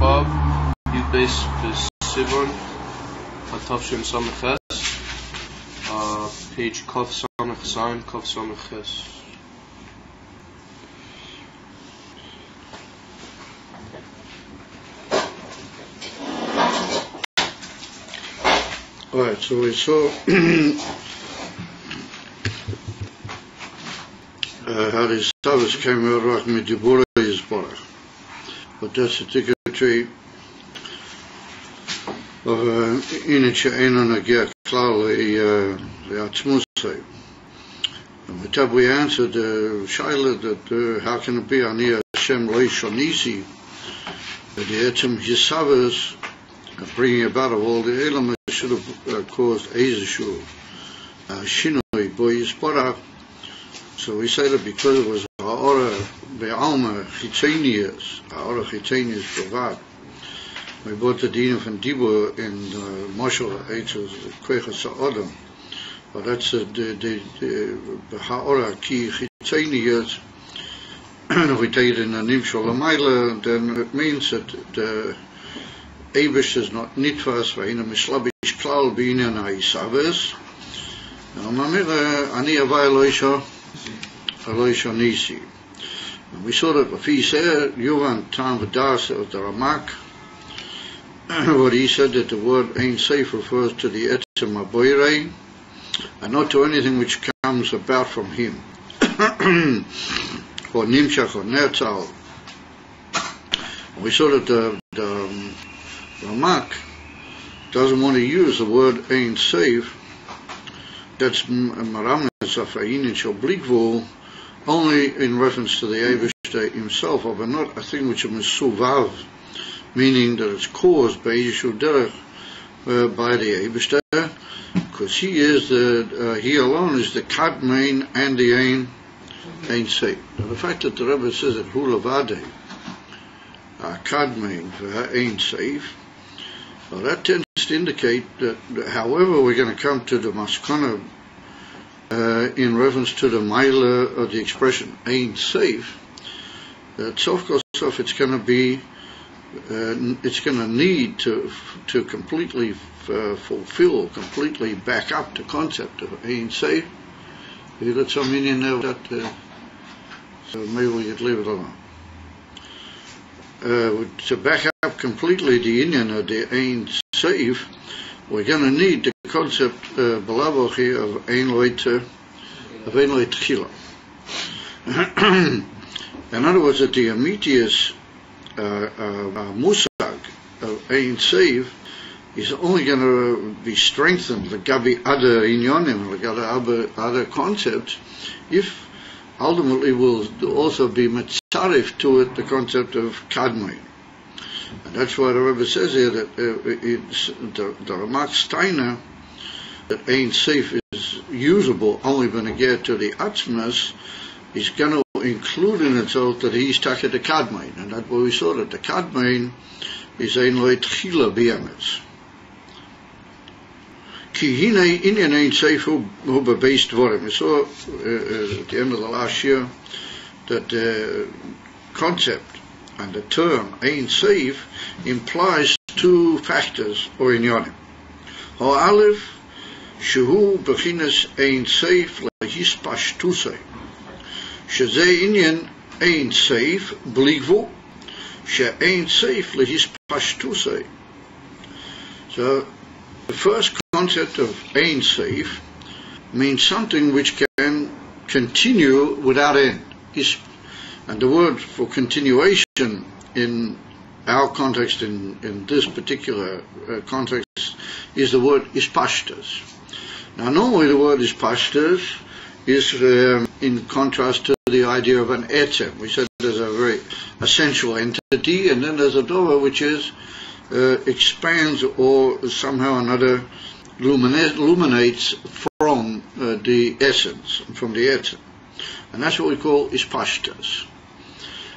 Vav Sivan Samech page Kaf Samech Zayin Kaf Samech Ches. Alright, so we saw how the Shabbos came out right with the Bura Yisbarach. But that's a ticketry of Inich Einon Agia Klal the Atzmusay. And with that we answered Shaila that how can it be Ani Hashem Loi Shonisi that the Etzem Yisavas bringing about of all the elements should have caused Ezeshu Shinoi Bo Yisbarach. So we say that because it was Ha'ora Be'alma Chitzenius, Ha'ora Chitzenius Bavad, we brought the Dina from Dibur in Moshel Eitzes Kwechas Sa'odam. But that's the Ha'ora Ki Chitzenius. If we take it in the Nimshol Amaila, then it means that the Abish is not Nitfas, Vahina Mislabish Klal Bina Na'isaves. Ani Avai Eloisha Nisi. We saw that if he said Yuvan Tam Vadas of the Ramak, what he said that the word Ein Seif refers to the Etzem Aboirei and not to anything which comes about from him. Or Nimshach or Netzal. We saw that the Ramak doesn't want to use the word Ein Seif. That's Maram Safayin and Shoblikvul only in reference to the Eibishter himself, but not a thing which is Suvav, meaning that it's caused by Yeshu Derech by the Eibishter, because he is he alone is the Kadmain and the Ein Seif. Now the fact that the Rebbe says that Hulavade Kadmain for Ein Seif, well, that tends to indicate that however we're going to come to the Maskana in reference to the Maila of the expression Ein Seif, that Sof Kosof it's going to be it's going to need to completely fulfill, completely back up the concept of Ein Seif. Have you got some meaning there with that? So maybe we could leave it alone. To back up completely the Indian of the Ein Seif, we're going to need the concept Balavochi of Ein Loit Tchila. In other words, that the Amitius Musag of Ein Seif is only going to be strengthened Gabi other Inyonim, Gabi other concepts, if ultimately will also be mitzarif to it the concept of Kadmai. And that's why the Rebbe says here that the Ramak Steiner that Ein Seif is usable only when it gets to the Atzmas is going to include in itself that he's stuck at the Kadmain, and that's where we saw that the Kadmain is Ein Loit Chila Biametz. Ki hine inyan Ein Seif hu bebeist dvorim. We saw at the end of the last year that the concept and the term Ein Seif implies two factors or inyanim. Ha'alef shehu bechinas Ein Seif lehispashtusei. Shezeh inyan Ein Seif bligvu she Ein Seif lehispashtusei. So the first concept of Ein Seif means something which can continue without end. And the word for continuation in our context, in this particular context, is the word ispashtas. Now normally the word ispashtas is in contrast to the idea of an etzem. We said there's a very essential entity, and then there's a dova which is expands or somehow or another illuminates from the essence, from the etzem. And that's what we call ispashtas.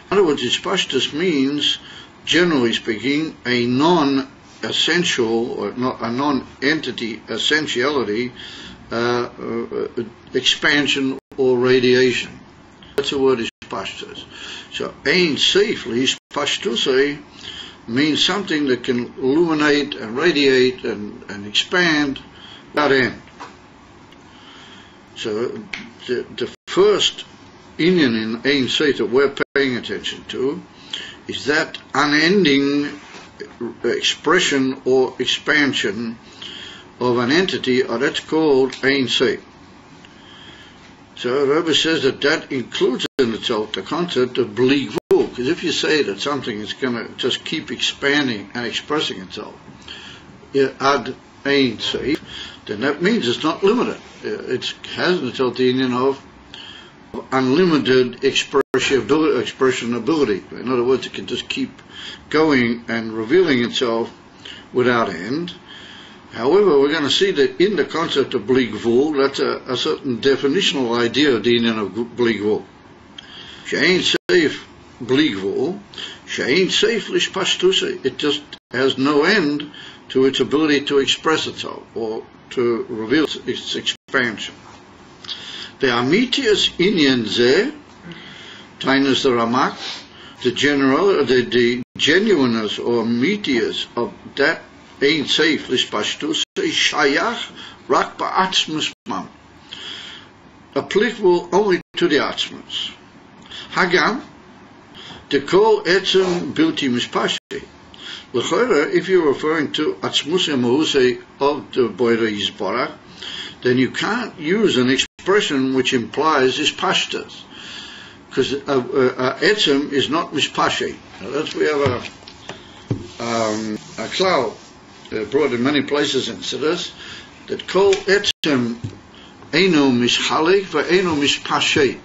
In other words, ispashtas means, generally speaking, a non-essential or a non-entity essentiality expansion or radiation. That's the word ispashtas. So Ein Seif Pashtusei means something that can illuminate and radiate and expand without end. So the first Indian in Ein Sof that we're paying attention to is that unending expression or expansion of an entity, or that's called Ein Sof. So the Rebbe says that includes in itself the concept of bli gvul, because if you say that something is going to just keep expanding and expressing itself ad Ein Sof, then that means it's not limited. It has in itself the union of unlimited expression ability. In other words, it can just keep going and revealing itself without end. However, we're going to see that in the concept of bli gvul, that's a certain definitional idea of the union of bli gvul. She'ein sof bli gvul, she'ein sof lishpashtusei. It just has no end to its ability to express itself or to reveal its expansion. The amitius inyan zeh, tainus the Ramak, the genuineness or amitius of that Ein Sof lishpashtusei shayach rak ba'atzmus mam, applicable only to the atzmus. Hagam, the kol etzem bilti mishpashei. L'chora, if you're referring to atzmus emahusei of the Boira Yisborach, then you can't use an expression which implies ispashtas, because etzem is not mishpashei. Now that's, we have a cloud brought in many places in Siddur that kol etzem eino mishchalek ve'eino mishpashet.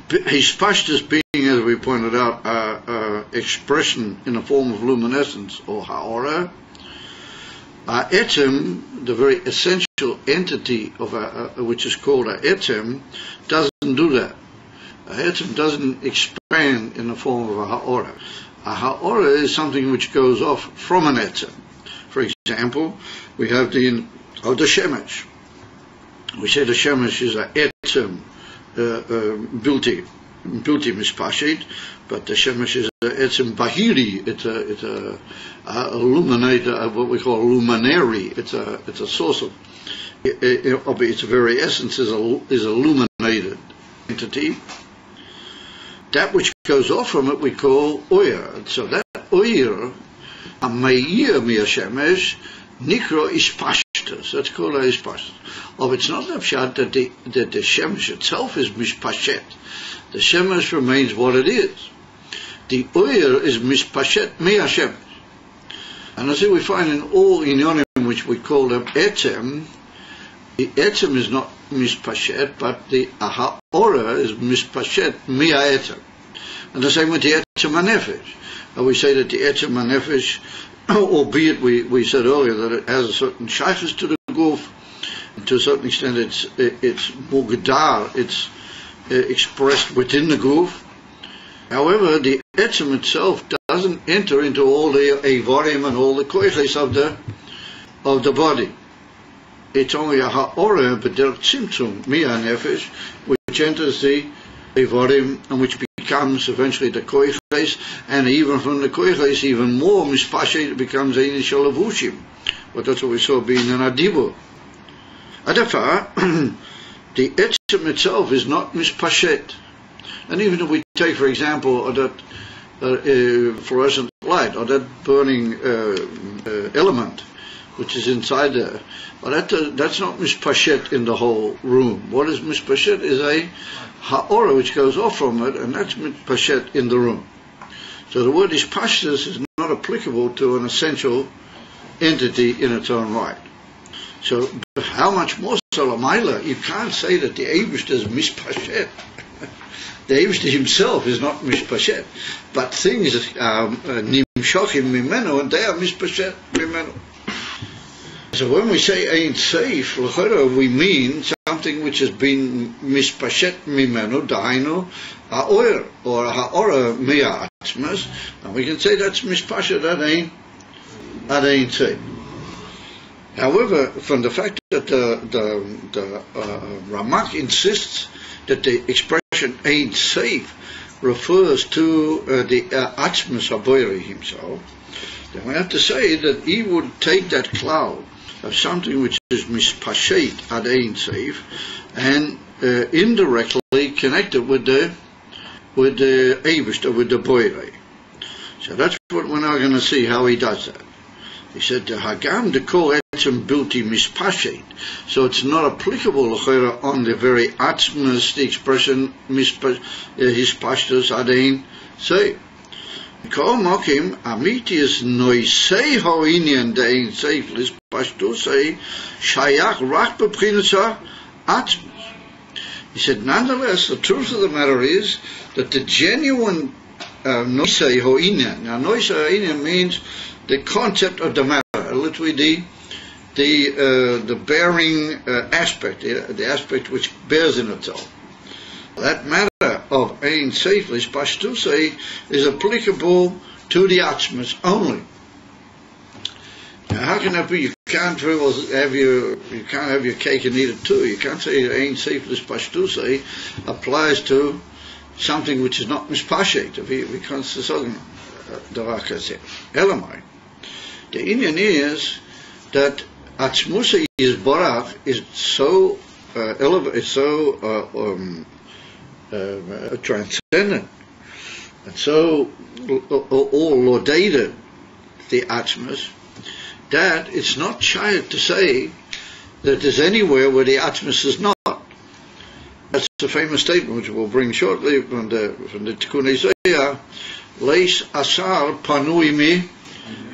His pashtas being, as we pointed out, expression in the form of luminescence or ha'ora. Etzem, the very essential entity of which is called a etzem, doesn't do that. A etzem doesn't expand in the form of a ha'ora. A ha'ora is something which goes off from an etzem. For example, we have the shemesh. We say the shemesh is a etzem bilti mishpashit, but the shemesh is a etzem bahiri. It's a illuminator, what we call a luminary. It's a source of its very essence is illuminated entity. That which goes off from it we call oyer. So that oyer, a meir mi shemesh, nikro ispashtas. That's called a ispashtas. Oh, it's not the pshat that the shemesh itself is mishpashet. The shemesh remains what it is. The oyer is mishpashet mi shemesh. And as we find in all inyonim which we call them etzem, the etzem is not mispashet, but the ha'ora is mispashet mi ha'etzem. And the same with the etzem hanefesh. We say that the etzem hanefesh, albeit we said earlier that it has a certain shaykhus to the guf, and to a certain extent it's mugdar, it's expressed within the guf. However, the etzem itself doesn't enter into all the evarim and all the koiches of the body. It's only a ha'ora, but there tzimtzum, mi ha'nefesh, which enters the evarim and which becomes eventually the koiches, and even from the koiches, even more mispashet, it becomes a initial avushim. But that's what we saw being an adibur. Adafar, the etzem itself is not mispashet. And even if we take, for example, that fluorescent light, or that burning element which is inside there, well, that's not mispashet in the whole room. What is mispashet is a ha'ora which goes off from it, and that's mispashet in the room. So the word ispashtus is not applicable to an essential entity in its own right. So how much more Solomila? You can't say that the Eibishter is mispashet. The Eibishter himself is not mispashet, but things nimshochim mimenu, and they are mispashet mimenu. So when we say Ein Sof, we mean something which has been mispashet mimenu, dainu, ha'or, or ha'ora mi'atzmas, and we can say that's mispashet at Ein Sof. However, from the fact that the Ramak insists that the expression Ein Sof refers to the Atzmus Haboirei himself, then we have to say that he would take that cloud of something which is mispashet ad Ein Sof and indirectly connect it with the Eibishter, with the Boirei. So that's what we're now going to see how he does that. He said, Hagam de kol etzem bilti mispashet. So it's not applicable on the very atzmus, the expression his pashtus ad Ein Sof. Kol mokim amitius noisei hoinyan de Ein Sof lis pashtusei shayach rak bebchinas atzmus. He said, nonetheless, the truth of the matter is that the genuine noisei hoinyan. Now, noisei hoinyan means the concept of the matter, literally the bearing aspect, the aspect which bears in itself. That matter of Ein Sof Pashtusei is applicable to the Atzmus only. Now, how can that be? You can't have your cake and eat it too. You can't say Ein Sof Pashtusei applies to something which is not mispashet. We can't say something. Elamai. The Indian is that Atzmus is Barach is so elevated, so transcendent, and so all laudated, the Atzmus, that it's not child to say that there's anywhere where the Atzmus is not. That's a famous statement which we'll bring shortly from the Tikkun Isaiah. Leis asar panui mi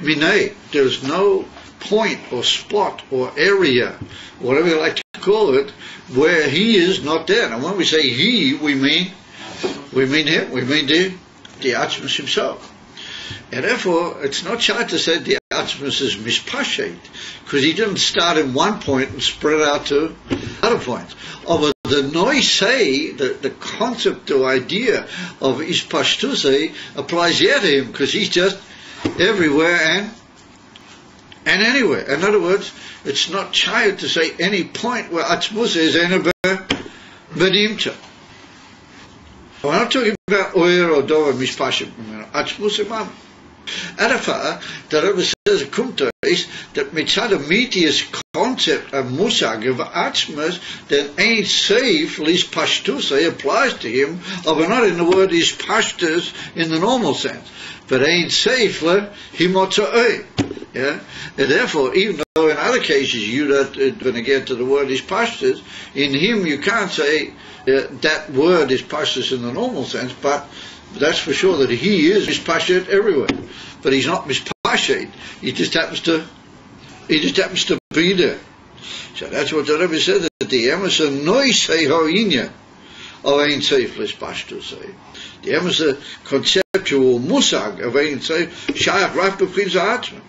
minei. There's no point or spot or area, whatever you like to call it, where he is not there. And when we say he, we mean him. We mean the Atzmus himself. And therefore, it's not short to say the Atzmus is mispashet, because he didn't start in one point and spread out to other points. Although the noisei, the concept or idea of ispashtuse applies yet to him, because he's just everywhere and anywhere. In other words, it's not child to say any point where Atzmus is in a bedimta. We're not talking about oyer or dover mispashim. Atzmus imam. Adafa, the Rebbe says, kumta is that mitzad amitius concept of musag of Atzmus, then Ein Sof lis pashtusay applies to him, but not in the word is pashtus in the normal sense, but Ein Sof le himotza'oi. Yeah, and therefore, even though in other cases you don't going to get to the word is pashtus, in him you can't say that word is pashtus in the normal sense, but that's for sure that he is mispashet everywhere. But he's not mispashet. He just happens to be there. So that's what the Rebbe said, that the emerson noisei hoinya of Ein Sof lis pashtusei. The emerson conceptual musag of Ein Sof shayach rak b'pchinas ha'atzmus.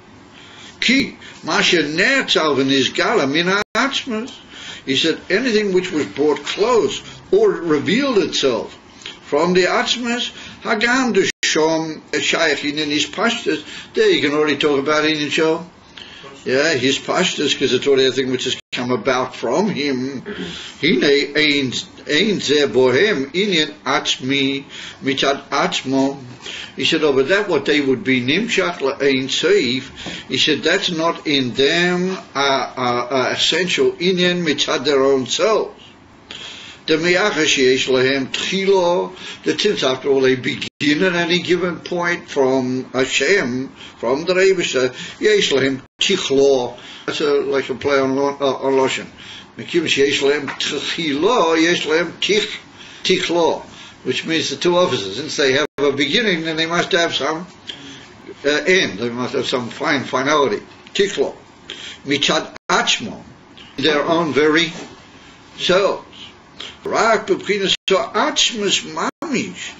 Ki masha nertzal v'nizgala min ha'atzmus. He said anything which was brought close or revealed itself from the Atzmus, Hagam de Shom Shaykh in his pashtas. There you can already talk about it in show. Yeah, his pashtas, because it's already a thing which has come about from him. Hine ein ze bohem inyan atzmi mitzad atzmo. He said, oh, but that what they would be nimshach Ein Sof. He said that's not in them essential inyan mitzad their own selves. The miyachash yesh lahem tchilo, that since after all they begin at any given point from Hashem, from the Rebbe, yesh lahem tichlo. That's like a play on Loshen. Mikivish yesh lahem tchilo, yesh lahem tichlo, which means the two offices. Since they have a beginning, then they must have some end. They must have some finality. Tichlo, mitzad achmo, their own very selves. Rak b'pchinas ha'atzmus mamish,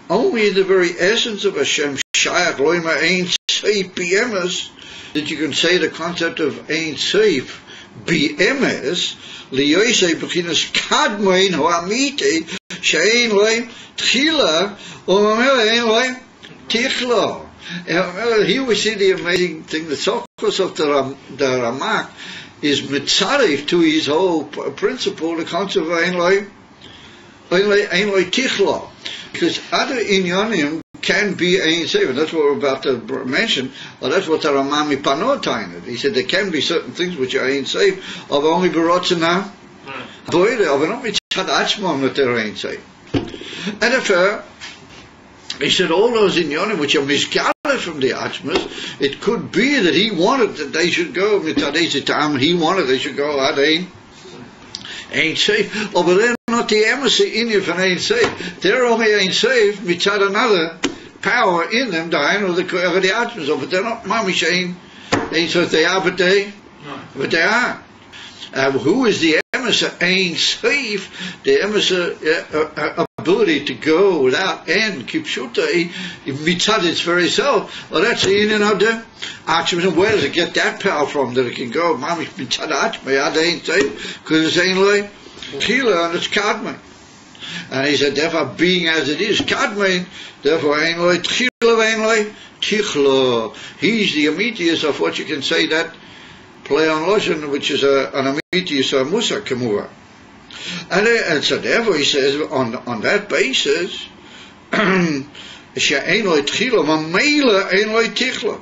only in the very essence of Hashem shayach loima Ein Sof b'emes, that you can say the concept of Ein Sof b'emes liyoisei b'pchinas kadmoin ha'amiti she'ein loim tchila u'mamela ein loim tichlo. Here we see the amazing thing, the focus of the Ramak is mitzaref to his whole principle, the concept of ein loy tichlo. because other inyonim can be Ein Seif, and that's what we're about to mention. Well, that's what the Ramami Panotain. He said there can be certain things which are Ein Seif, of only Berotzana, Boire, of not Mitzad Atzmon that they're Ein Seif. And if he said all those inyonim which are misgathered from the Atzmas, it could be that he wanted that they should go Mitzad Eizitam, he wanted they should go Ad Ein Seif. Oh, but they're not the emissary in you for Ein Seif. They're only Ein Seif Mitzad another power in them, the Atzmas, but they're not Mamish Ein Seif. They are, but they are. Who is the emissary? Ein Seif, the emissary ability to go without end, Kipshuta, Mitzad its very self. Well, that's the union of the Atzmas. And where does it get that power from that it can go? Mamish Mitzad Atzmas, Ad Ein Seif, because it's Ein Loi Tchila and it's Kadmon. And he said, therefore, being as it is, Kadmon, therefore, Ein Loi Tchila, Ein Loi Tichlo. He's the Amitius of what you can say that play on Loshen, which is an Amitius of Musa Kamura. And so therefore he says, on that basis, She'ein Loi Tchila, Mamela Ein Loi Tichlo.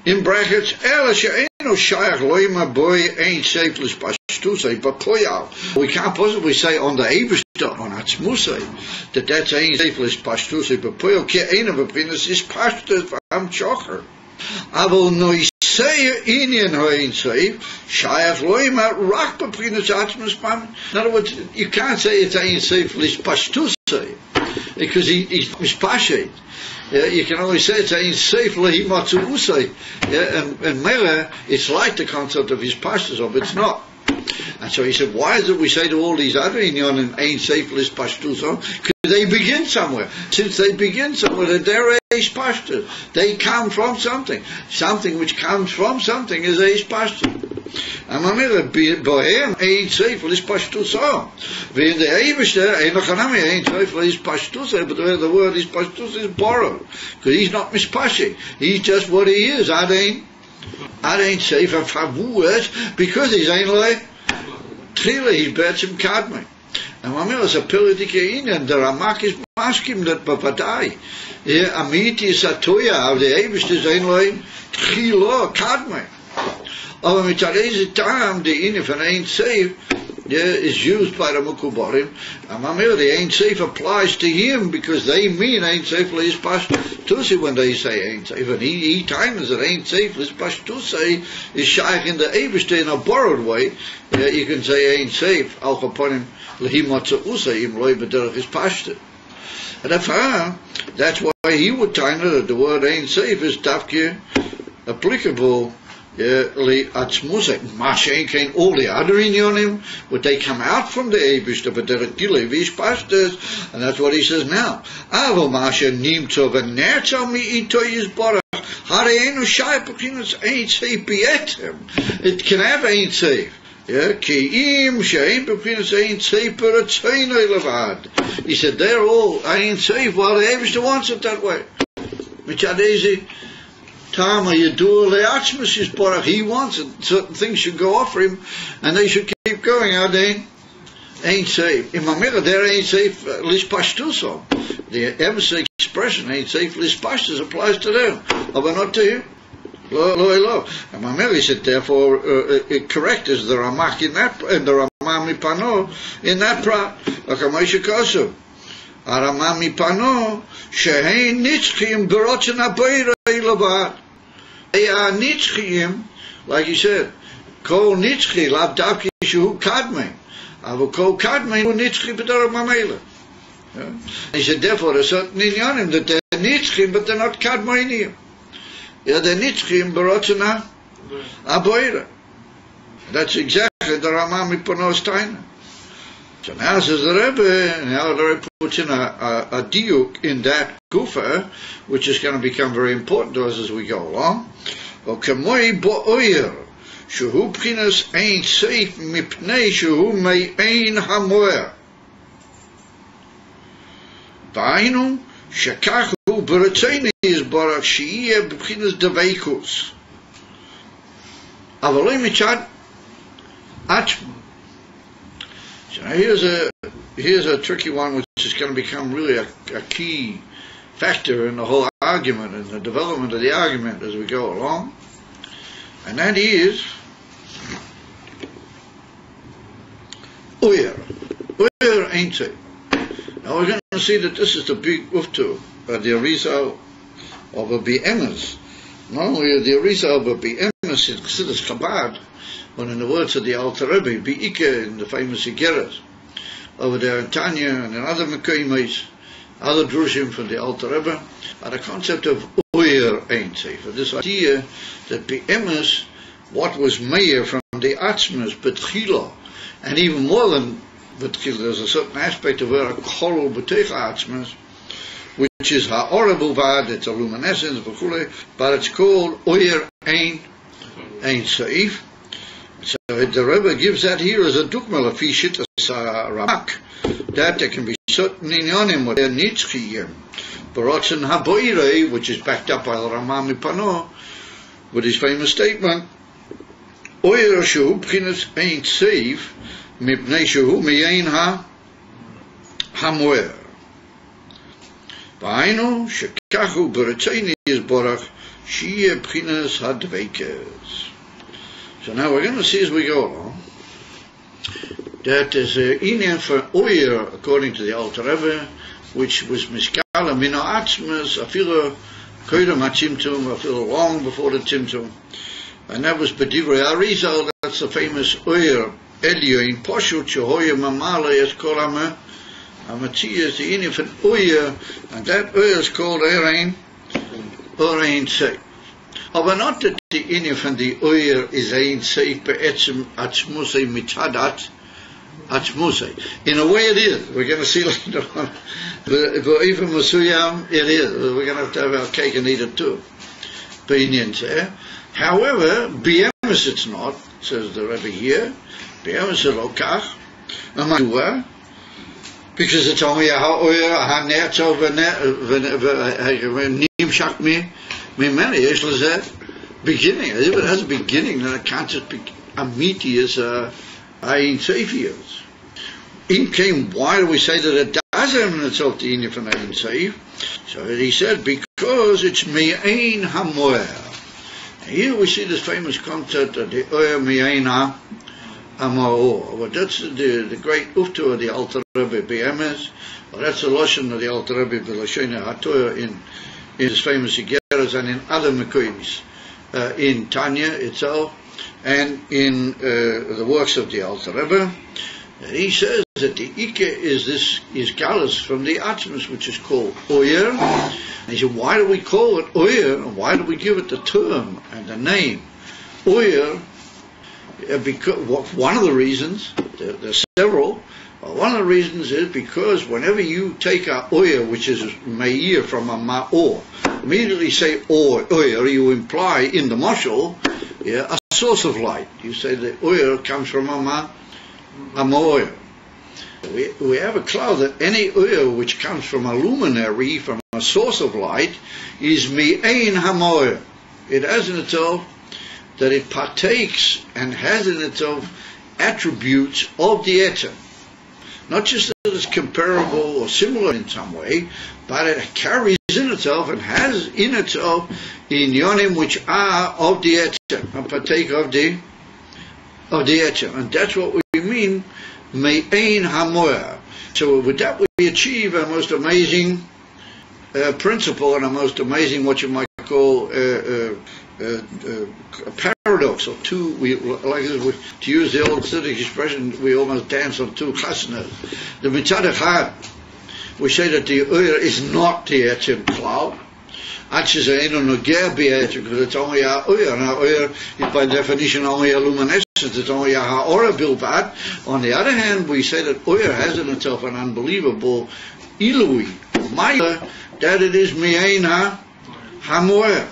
In brackets, Ela She'ein Shayach Loima Boy Ein Seif L'Spashtusei Bapoyal. We can't possibly say on the Eberster, on Atzmusei, that that's Ein Seif L'Spashtusei Bapoyal, Ki Eina B'Pinas is Pashtus V'Am Chocher. Avol Noisei Inyan Ein Seif, Shayach Loima Rak B'Pinas Atzmus Pam. In other words, you can't say it's Ein Seif L'Spashtusei, because he's Mishpashet. You can only say it's Ein Seif Lehimatzu Usay. And Mele, it's like the concept of his pastors, but it's not. And so he said, why is it we say to all these other inyonim Ein Seif L'Spashtuso? Because they begin somewhere. Since they begin somewhere, they're Eish Pashtus. They come from something. Something which comes from something is Eish Pashtus. And Mamela, Bohem Ein Seif L'Spashtuso. In the Eibishter, Ein Lachanami Ein Seif L'Spashtuso, but the word is Pashtus is borrowed. Because he's not Mishpashi. He's just what he is. Ad Ein Seif and Favuas, because he's Ein Loi Tchila, he's Betzim Kadmon. And Mamela is a Pilitike and the Ramak is Maskim that Papadai. Amiti Satoya of the Eibishter is Ein Loi Tchila Kadmon. Aber mit dieser Tam, die Inne von Ein Seif, is used by the Mukubarim, and Mamir, the Ein Seif applies to him because they mean Ein Seif L'Spashtusi when they say Ein Seif, and he times that Ein Seif L'Spashtusi is shaykh in the Eibishter in a borrowed way. You can say Ein Seif, auch upon him, L'Himatza Usay, im Loi B'derech is Pashtu. And that's why he would time that the word Ein Seif is dafke applicable Atzmusek, Mashen came all the other inyonim, would they come out from the Eibishter, but they're Gilevish pastors, and that's what he says now. Avo Mashen Nimtov and Nertzal mi ito Yisborach, Hareenu Shai Pekinas Ein Seif Bietem. It can have Ein Seif. Ki im Shein Pekinas Ein Seif Peratzainoi Levad. He said they're all Ein Seif, while the Eibishter wants it that way. Michadezi. Tama Yadul Le'atzmas is Borach. He wants it. Certain things should go off for him, and they should keep going. Are they Ain't Seif? In Mamira, there Ain't Seif L'Spashtuso. The emissary expression Ain't Seif L'Spashtus applies to them, but not to him. Lo. And Mamira said, therefore, correct is the Ramak in that, and the Ramami Pano in that part. Akamasha Kosu. Aramami Pano Shehein Nitzchim Berotzen Abayra Levad. They are Nitzchim, like he said, Kol Nitzchi Lav Davki Shu Kadmon. Avo Kol Kadmon Hu Nitzchi B'Dorah Mamela. He said, therefore, there's certain inyanim that they're Nitzchim, but they're not Kadmonim. They're Nitzchim Berotzen Abayra. That's exactly the Ramami Pano Steiner. So now says the Rebbe, now the Rebbe puts in a diuk in that kufa, which is going to become very important to us as we go along. Okemoi bo'oyer, shehu pchinas Ein Seif mipnei shehu me'ein hamoer. V'ainu, shekachu b'retzeini yisborach she'iyeh b'pchinas deveikus. Avaloi mitzad atma. So now here's here's a tricky one which is going to become really a key factor in the whole argument and the development of the argument as we go along. And that is Oyer. Oyer ain't it. Now we're going to see that this is the big uftu, the Arizal of a Be'emes. Not only the Arizal of a Be'emes in Chassidus Chabad, but in the words of the Alter Rebbe, Be'ike in the famous Igeras, over there in Tanya and in other Mekaymes, other drushim from the Alter Rebbe, are the concept of Oyer ain't safe. This idea that Be'emes, what was meir from the Atzmas, Betchila, and even more than Betchila, there's a certain aspect of where a choral Betecha Atzmas, which is ha'ora bilvad, it's a luminescence, but it's called Oyer ain't safe. So the Rebbe gives that here as a dukma, a fishit, a ramak, that there can be certain inyonim, what they're nitzchiyim. Barotzen haboirei, which is backed up by the Ramah Mipano, with his famous statement, Oyer shehu b'chinas ain't safe, mipnei shehu miyain ha-moer. V'ainu, shekachu b'retzeini yizborach, shiyeh b'chinas ha-dveikes. So now we're going to see as we go along that there's an inyan for Oyer, according to the Alter Rebbe, which was miskala mino atzmas, afilu koydem hatzimtum, afilu long before the tzimtum, and that was b'divrei Arizal. That's the famous Oyer elyon poshut shehoyer mamala es kol hamatzias, the inyan for Oyer, and that Oyer is called Oyer ain't safe. Aber not that the inyan from the Oyer is ain't safe be'etzem atzmusei mitzadat atzmusei. In a way it is. We're going to see later on. But even Masuyam, it is. We're going to have our cake and eat it too. However, Be'emes it's not, says the Rebbe here. Be'emes is lokach. Amadua. Because it's only a ha'oyer, ha'ne'etzov, v'nimshach mimeni, yesh lezeh beginning. If it has a beginning, then it can't just be amiti as ayin seifiyos. In came, why do we say that it does have in itself the inyan from ayin seif? So he said, because it's mi'ain hamoer. Here we see this famous concept of the oyer mi'ain hamoer. Well, that's the great uftu of the Alter Rebbe Be'emes. Well, that's the lashon of the Alter Rebbe B'Lashon HaTorah in his famous Igeras and in other Mekaymes, in Tanya itself, and in the works of the Alter Rebbe. He says that the Ike is galus from the Atzmas, which is called Oyer. And he said, why do we call it Oyer, and why do we give it the term and the name Oyer? Because one of the reasons, there's several, one of the reasons is because whenever you take a Oyer, which is meir from a ma'or, immediately say Oyer, you imply in the mashal a source of light. You say the Oyer comes from a ma'or. We have a cloud that any Oyer which comes from a luminary, from a source of light, is mi'ain ha'moer. It has in itself that it partakes and has in itself attributes of the etzem. Not just that it's comparable or similar in some way, but it carries in itself and has in itself inyonim which are of the etzem and partake of the etzem. And that's what we mean, me'ain hamoer. So with that we achieve a most amazing principle and a most amazing, what you might call a paradox, or two. To use the old Siddiq expression, we almost dance on two chasnas. The mitzad echad, we say that the Oyer is not the etzem cloud. Because it's only a Oyer, and a Oyer is by definition only a luminescence. It's only a ha'ora bilvad. On the other hand, we say that Oyer has in itself an unbelievable ilui, maya, that it is mi'ain ha'moer.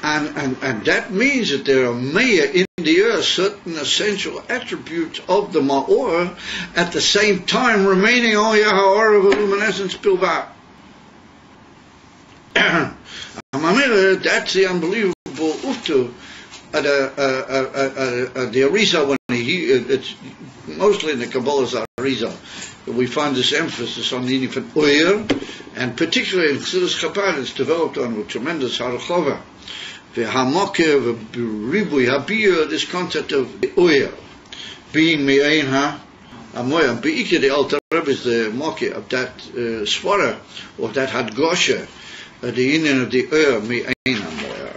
And that means that there are maya in the earth certain essential attributes of the ma'or, at the same time remaining only a ha'or of a luminescence bilvat. That's the unbelievable uftu the Arizal, when it's mostly in the Kabbalah's Arizal, we find this emphasis on the inyan of oyer, and particularly in Chassidus Chabad, it's developed on with tremendous harachova. V'hamokeh v'ribui habiyah, this concept of the oyer being me'ein ha'amoyer. Be'ikah, the Alter Rebbe is the mokeh of that svara, or that hadgosha, the inyan of the oyer me'ein ha'amoyer.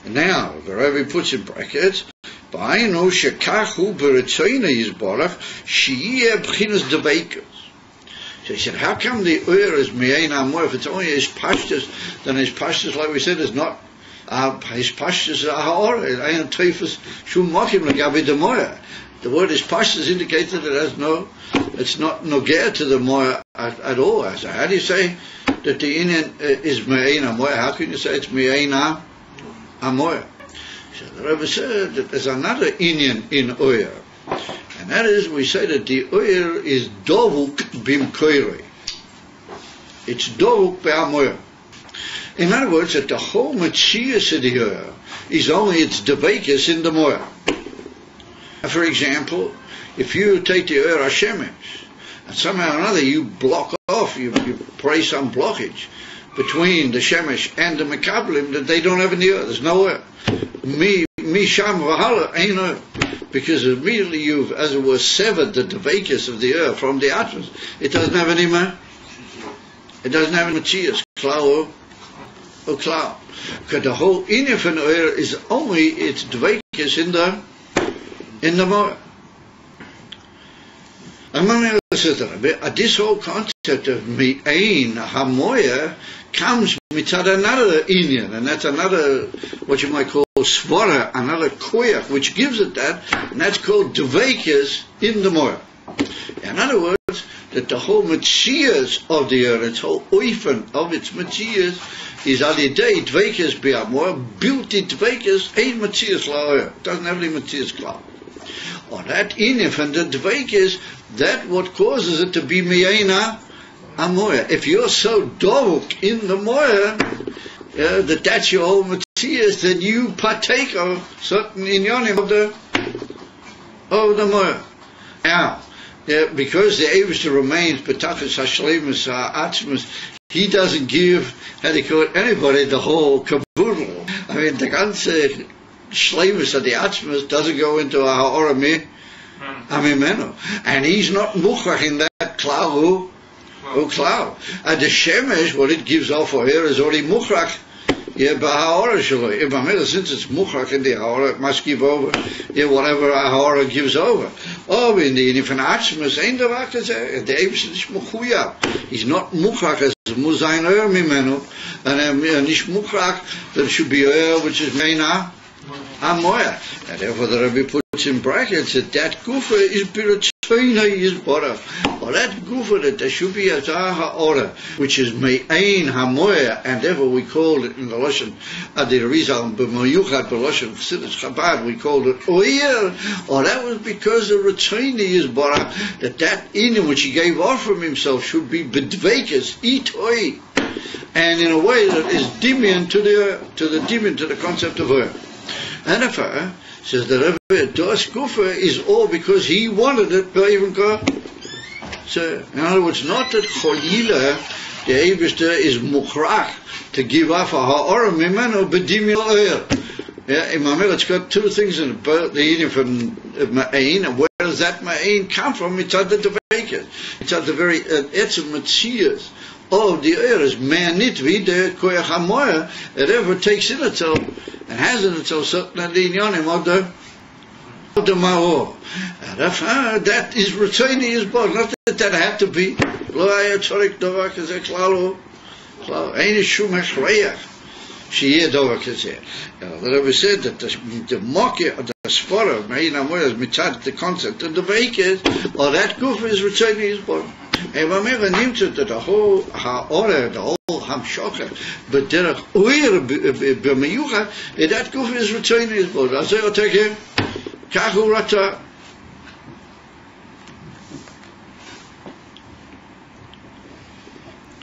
Now, the Rebbe puts in brackets, Ba'ayinu shekachu b'retzoyna yizborach sheyeh b'chinas deveikus. So he said, how come the oyer is me'ein ha'amoyer? If it's only his pashtus, then his pashtus, like we said, is not his pashtus is ha'or. It ain't teifus shum mokim l'gabi de moyer. The word his pashtus indicates that it's not nogea to the moyer at all. So how do you say that the inyan is me'ein ha'amoyer? How can you say it's me'ein ha'amoyer? So the Rebbe said that there's another inyan in oyer, and that is, we say that the oyer is dovuk bimkoirei. It's dovuk be'amoyer. In other words, that the whole metzius of the oyer is only its devekus in the moyer. For example, if you take the oyer hashemesh, and somehow or another you block off, you pray some blockage between the shemesh and the mekablim, that they don't have any oyer. There's no oyer. Mi sham v'hala ain't oyer, because immediately you've, as it were, severed the devekus of the oyer from the atmos. It doesn't have any man. It doesn't have any metzius, klau or klau. Because the whole inyan of an oyer is only its devekus in the moyer. And this whole concept of me'ein ha'moyer comes mitzad another inyan, and that's another, what you might call svara, another koyach, which gives it that, and that's called devekus in the moyer. In other words, that the whole metzius of the earth, its whole oifen of its metzius, is alidei dvekus be'amoyer, built in dvekus, ein metzius la'oyer. It doesn't have any metzius klal. Or that inyan from the dvekus, that what causes it to be me'ein ha'amoyer. If you're so dovuk in the moyer, that's your whole metzius, then you partake of certain inyanim of the moyer. Now, because the Eivishter remains betachas hashleimus ha'atzmus, he doesn't give, how do you call it, anybody the whole caboodle. I mean, the ganze shleimus of the atzmus doesn't go into a ha'ora amimenu, and he's not muchach in that klau klau. And the shemesh, what it gives off for here, is already muchach. B'ha'ora shaloi. Since it's muchach in the ha'ora, it must give over whatever a ha'ora gives over. Oh, in the if an atzmus ain't the vakazeh, the Eivishter is mechuyah. He's not muchach as muzayin oyer mimenu, and nish muchach that it should be oyer which is meina ha'moyer. And therefore the Rebbe puts in brackets that gufa is b'retzoyna yizborach, or that gufa that there should be a ha'ora which is me'ein ha'moyer, and therefore we call it in the Lashon the Arizal b'mayuchat b'Lashon Chassidus Chabad we called it oyer, or that was because of retzoyna yizborach, that inyan which he gave off from himself should be b'dvekus itoi, and in a way that is dimion to the concept of oyer. And if says the Rebbe, Das Gufa is all because he wanted it, but even God. So, in other words, not that Cholila, the Eivishter, is mukhrach to give off a ha'ora mimenu b'dimil oyer. Yeah, in Mamel, it's got two things in it, both the inyan from Ma'ain, and where does that Ma'ain come from? It's at the Devekas. It's at the very etzem metzias of the oyer is manitvi, the koyach ha'moyer, it ever takes in itself and has in itself certain inyanim of the ma'or. And that is retaining his body. Not that have to be lo haya tzorik dovar kazeh klalo, ain't shum hashreach sheyeh dovar kazeh. The Rebbe said that the mokeh of the svara of me'ein ha'moyer is mitzad the concept of the veikes, or that guf is retaining his body. And Mamela nimmt it that the whole ha'ora, the whole hamshocha, but derech oyer b'meyucha, that guf is retaining his body. I'll say, I'll take him. Kachu rata.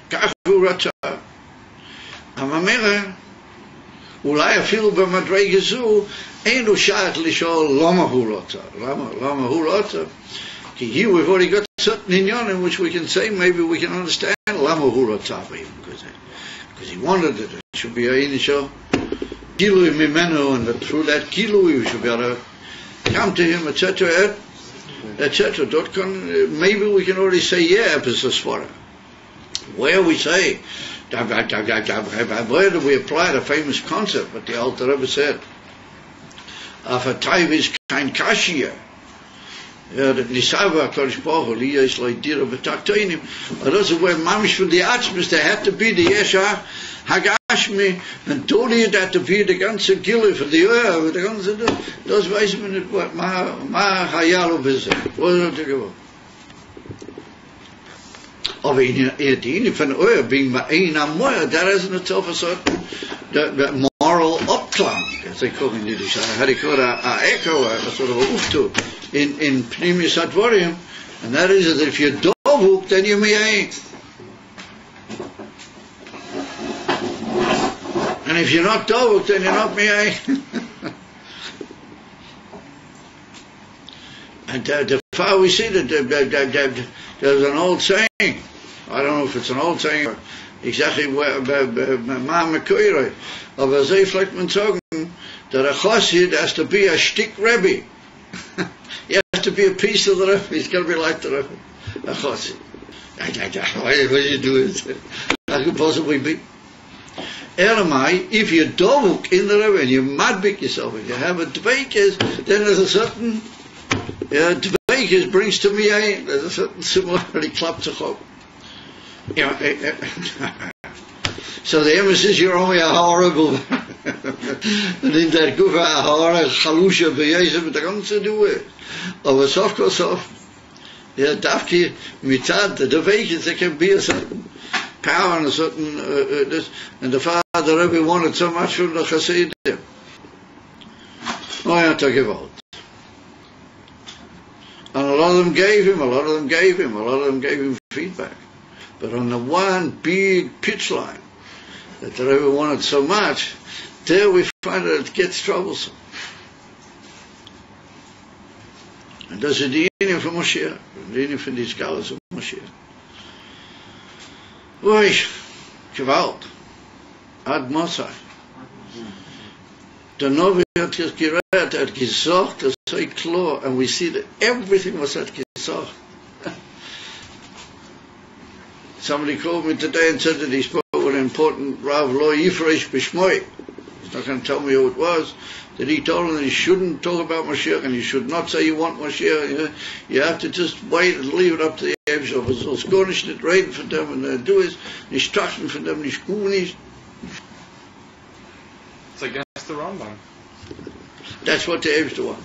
Kachu rata. And Mamela, אולי אפילו במדרגה זו, אין לו שייך לשאול למה הוא לא טוב. למה הוא לא טוב? כי here we've already got certain inyan in which we can say, maybe we can understand למה הוא לא טוב even, because he wanted it. It should be a initial gilui mimenu, and through that gilui we should be able to come to him, etc., etc. Maybe we can already say, yeah, emphasis for it. Where we say, where do we apply the famous concept, what the Alter Rebbe said, of a taiv is kein kashia, that nisava HaKadosh Baruch Hu, liya is like dira b'takteinim, or those are where mamish from the atzmis, there had to be the yesha hagashmi, and totally that to be the ganze gilui for the oil, the ganze, those weiß man nicht, ma hayalo bezeh, was ist das geworden? Aber in der Linie von Oil, being ein am Moyer, that isn't itself a certain the moral upklang, as they call in Yiddish. I had a echo, a sort of a uftu, in Pneumius Advorium, and that is that if you're dovuk, then you may ain't. And if you're not dovuk, then you're not me ain't. And the far we see that there's an old saying, I don't know if it's an old saying or exactly where Ma Mekoiroi, of a Zeiflek man sagen that a Chassid has to be a shtick Rebbe. He has to be a piece of the Rebbe. He's got to be like the Rebbe. A Chassid. Why do you do it? How could possibly be? Elamai, if you dovuk in the Rebbe and you madbik yourself, if you have a dveikis, then there's a certain dveikis brings to me there's a certain similarity klap to chok. So the emphasis, you're only a horrible and in that gufa a horrible chalusha b'yezim with the ganze duwe. Aber sof kol sof, dafki mitad the dveikis, there can be a certain power and a certain this, and the Father Rebbe wanted so much from the Chassidim. Oh, yeah, to give out. And a lot of them gave him feedback. But on the one big pitch line that the Rebbe wanted so much, there we find that it gets troublesome. And das ist die Linie von Moshiach, die Linie von die Skalas von Moshiach. Ui, Gewalt, Ad Mosai. Der Novi hat gerät, hat gesagt, das sei klar, and we see that everything was hat gesagt. Somebody called me today and said that he spoke with an important Rav Lo Yifresh Bishmoi. He's not going to tell me who it was. That he told him that he shouldn't talk about Mashiach and you should not say you want Mashiach. You have to just wait and leave it up to the Eibshter. Es soll gar nicht reden von dem und du es nicht trachten von dem, nicht gut nicht. It's against the Rambam. That's what the Eibshter want.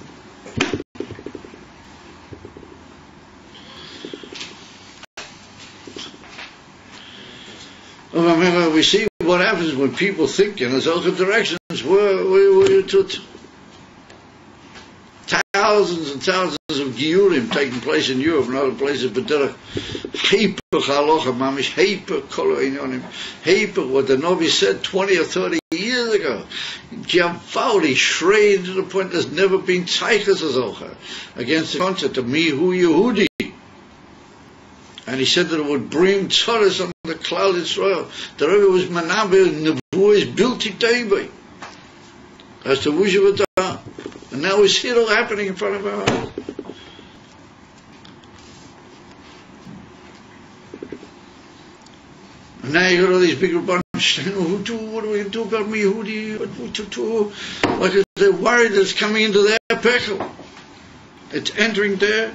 We see what happens when people think in those other directions. We're thousands and thousands of Giyurim taking place in Europe and other places, but there are hyper halacha, mamish, hyper kol inyanim, hyper what the Novi said 20 or 30 years ago. Giamfauli shredded to the point there's never been tzeiches azocha against the concept of mihu Yehudi. And he said that it would bring tzaras on the Klal Yisrael. The Rebbe was manabe nevuah bilti teibai. As to Wusha V'tah. And now we see it all happening in front of our eyes. And now you got all these big rabbanim saying, what are we going to do about me, Yehudi? What to do? Like they're worried that it's coming into their pekel. It's entering their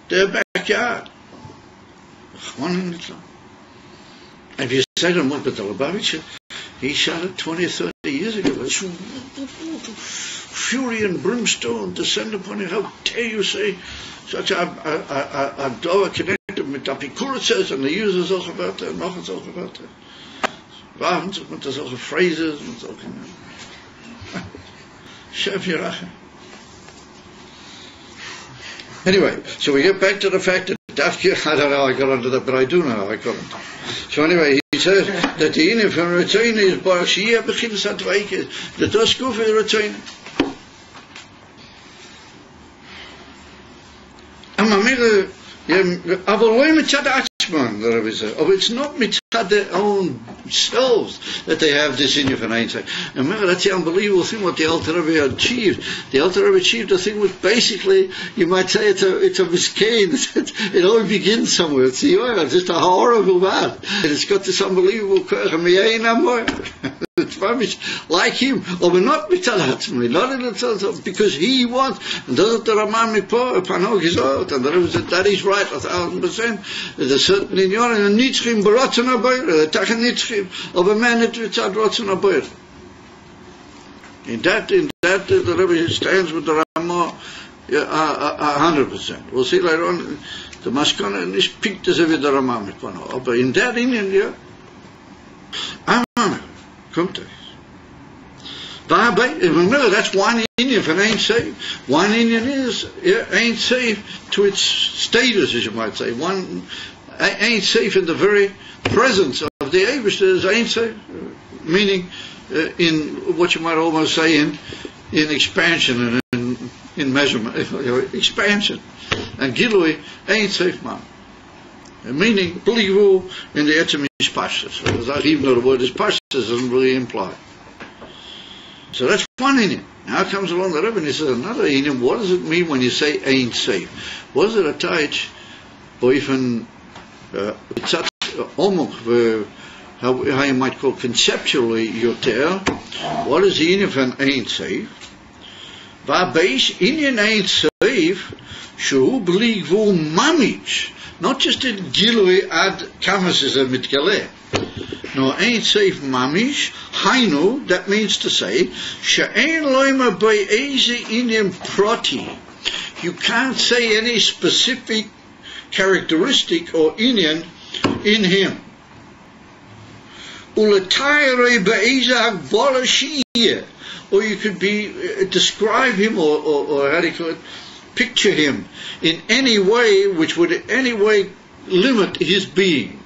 backyard. And if you say to him, look, but the Lubavitcher, he shot it 20 or 30 years ago. Fury and brimstone descend upon you. How dare you say such a dollar connected with Apikura says, and the users also about that, and Nochens also about that. Waffen sich mit solchen phrases und solchen. Chef Yeracha. Anyway, so we get back to the fact that Dafki, I don't know how I got onto that, but I do know how I got onto it. So anyway, says that the inyan from Retain is Bar Shia Bechin Satvaike, the Toskuf is Retain. Aber loy mitzad atzman, the Rebbe says. Oh, it's not mitzad their own selves that they have this inyan from Ein Seif. And remember, that's the unbelievable thing what the Alter Rebbe achieved. The Alter Rebbe achieved a thing which basically, you might say it's a miscane. It all begins somewhere. It's just a horrible man. And it's got this unbelievable koach. It's very much like him, or not mitzalatzmi, not in itself, because he wants, and doesn't the Raman Panok is out, and that is right, 1,000%. There's a certain inyon, and a nitzchim baratzen abayr, a tachan nitzchim, of a man that mitzad ratzen abayr. In that, the Rebbe stands with the Ramah 100%. We'll see later on, the Maskana is picked as if the Raman Panok, but in that Indian, Kommt remember, that's one Indian for Ein Seif. One Indian is Ein Seif to its status, as you might say. One Ein Seif in the very presence of the Eibush is Ein Seif, meaning in what you might almost say in expansion and in measurement, expansion. And Gilui Ein Seif man. Meaning, Blivu in the Etzem is Pashtas. Even though the word is Pashtas, doesn't really imply. So that's one Indian. Now comes along the Rebbe and he says another Indian. What does it mean when you say Ein Seif? What is it attached? Or even it's almost how you might call conceptually yoter. What is the Indian from Ein Seif? Va'beish Indian Ein Seif shu Blivu Mamich. Not just in Gilui ad Kamas is a mitgaleh. No, Ein Seif Mamish, Hainu, that means to say, She'ein loima be'ezi inyan proti. You can't say any specific characteristic or inyan in him. Ulatayre be'ezi agbola shiyeh. Or you could describe him or how do you call it? Picture him in any way which would in any way limit his being.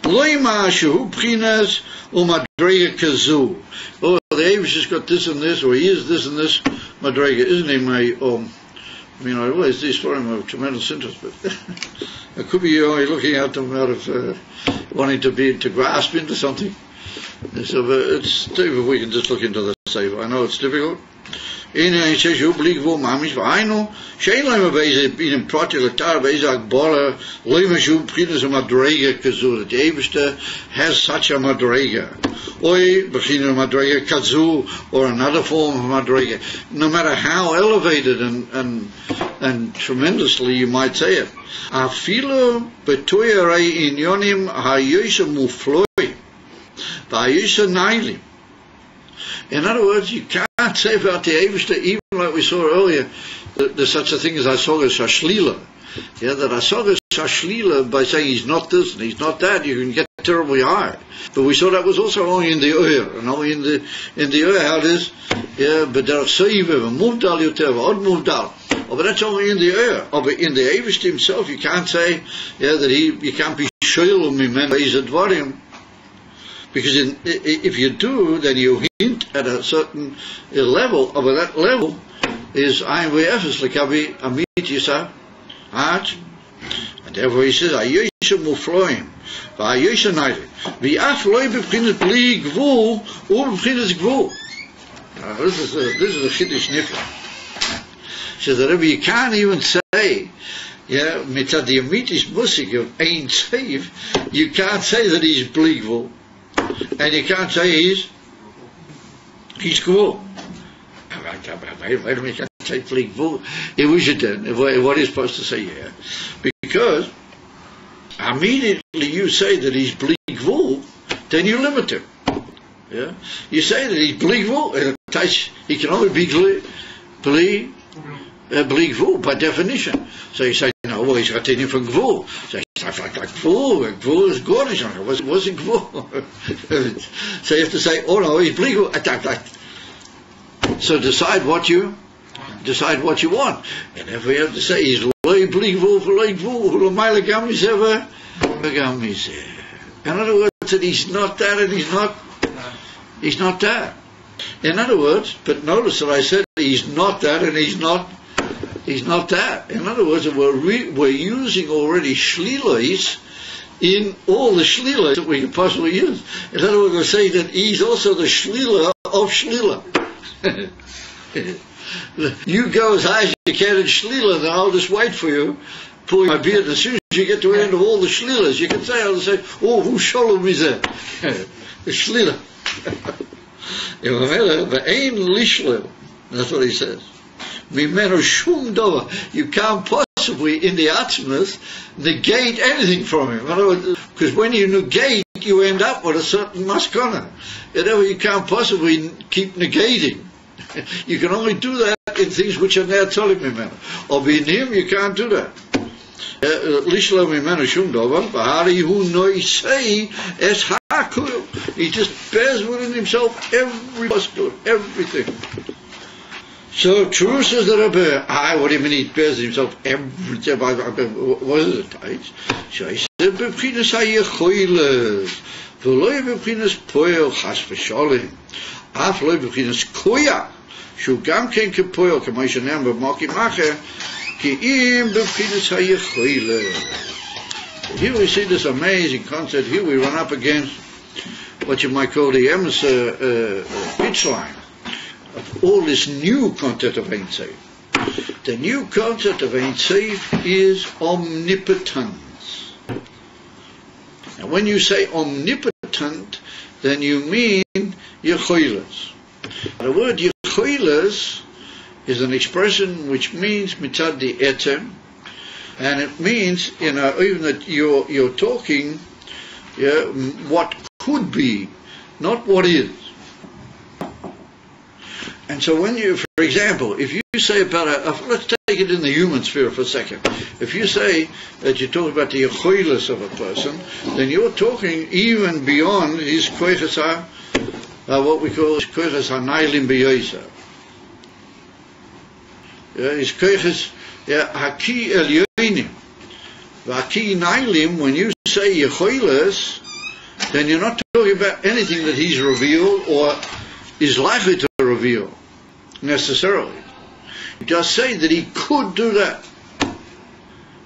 Loi mashu b'chinas u'madrega kazu. Oh, the Eibush has got this and this, or he is this and this madrega. Isn't he my I realize these for him have tremendous interest, but it could be you're only looking at them out of wanting to grasp into something. So it's difficult. We can just look into the safe. I know it's difficult. In Ein Seif you believe wo mamish vaino shein lema beise in protelatar beise agbola lema shu b'chinas madrega kazu. The Eibushter has such a madrega, oi b'chinas madrega kazu, or another form of madrega. No matter how elevated and tremendously you might say it, afilo betoyarei inyonim hayosha mufloi vayosha nailim. In other words, you can't say about the Eibushter, even like we saw earlier, that there's such a thing as Asogas Hashlila. Yeah, that Asogas Hashlila, by saying he's not this and he's not that, you can get terribly high. But we saw that was also only in the Ur, and only in the Ur how it is. Yeah, but there are Seivev, Muvdal Yotev, Od Muvdal. Oh, but that's only in the Ur. Oh, but in the Eibushter himself, you can't say, that you can't be Shoylum Mimen Beizadvarim. Because if you do, then you hint at a certain level. But that level is Ein V'Efes L'Kavi Amit Yisa Ha'at. And therefore he says, Ayosha Mufloim, V'Ayosha Naili, V'Af Loi B'Pchinas Bli Gvul, U'B'Pchinas Gvul. This is a Chiddush Nifla. He says, that you can't even say, Mitzad the Amitis Musik of Ein Seif, you can't say that he's Bli Gvul. And you can't say he's cool. Wait a minute, you can't say fleek fool. It was your turn. What are you supposed to say here? Because immediately you say that he's bleak fool, then you limit him. Yeah? You say that he's bleak fool, he can only be bleak fool by definition. So you say, no, well, he's continuing from gvul. So he's like gvul. Gvul is gornish. It wasn't gvul. So you have to say, oh no, he's bleak. So decide what you want. And if we have to say he's loy bleak gvul for loy gvul, lo maila gam miseva, gam miseva. In other words, that he's not that and he's not that. In other words, but notice that I said he's not that and he's not that. In other words, we're using already shlilas in all the shlilas that we can possibly use. In other words, we're saying that he's also the shlila of shlila. You go as high as you can in shlila, then I'll just wait for you, pull my beard. As soon as you get to the end of all the shlilas, you can say, I'll say, oh, who shalom is that? The shlila. That's what he says. You can't possibly, in the atzmus, negate anything from him. Because when you negate, you end up with a certain maskana. You can't possibly keep negating. You can only do that in things which are now telling me, man. Or in him, you can't do that. He just bears within himself every possibility, everything. So true, says the Rebbe. What do you mean he bears himself everything? What is it? He said, "B'chinas hayechoiles, v'lo b'chinas poel chas v'sholim, af lo b'chinas koyach, shu gam ken kepoel k'may shenem b'maki macher, ki im b'chinas hayechoiles." Here we see this amazing concept. Here we run up against what you might call the Emes pitch line of all this new concept of Ein Sof. The new concept of Ein Sof is omnipotence. And when you say omnipotent, then you mean Yechoiles. The word Yechoiles is an expression which means mitzad the etem, and it means, even that you're talking what could be, not what is. And so when you, for example, if you say about let's take it in the human sphere for a second. If you say that you talk about the yechoiles of a person, then you're talking even beyond his koiches what we call his koiches hanailim beyoisa. His koiches haki elyonim. Haki nailim, when you say yechoiles, then you're not talking about anything that he's revealed or is likely to reveal necessarily. You just say that he could do that.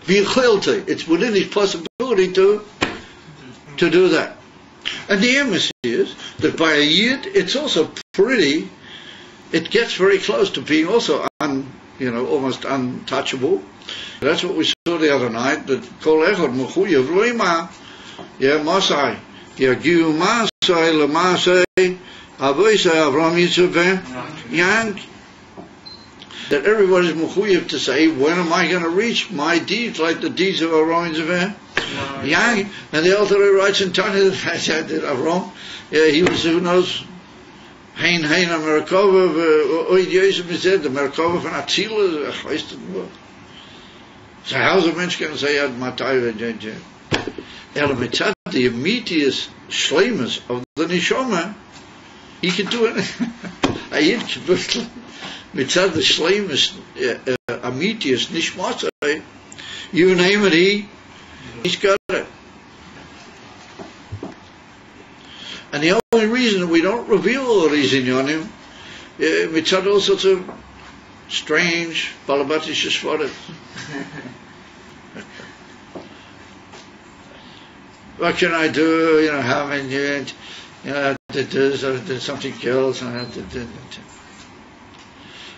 It's within his possibility to do that. And the emes is that by a yid, it's also it gets very close to being also almost untouchable. That's what we saw the other night, that kol echad mechuyev loima masai yagiu masai lemasai avoisai Avram Yitzchak Yang. That everybody's mechuyev to say, when am I going to reach my deeds like the deeds of Avram Yitzchak Yang? And the author writes in Tanya that Avram, he was, who knows, Hein Amerikova, ooit Jezus said, the Amerikova van Atzila, weiß het woord. So how's a mensch going to say, the immediate shleimus of the neshama, he can do it. Mitzad the shleimus, immediate nishmasai, you name it, he's got it. And the only reason that we don't reveal all these inyanim, mitzad all sorts of strange balabatish shvarim. What can I do? How many? Did something else. And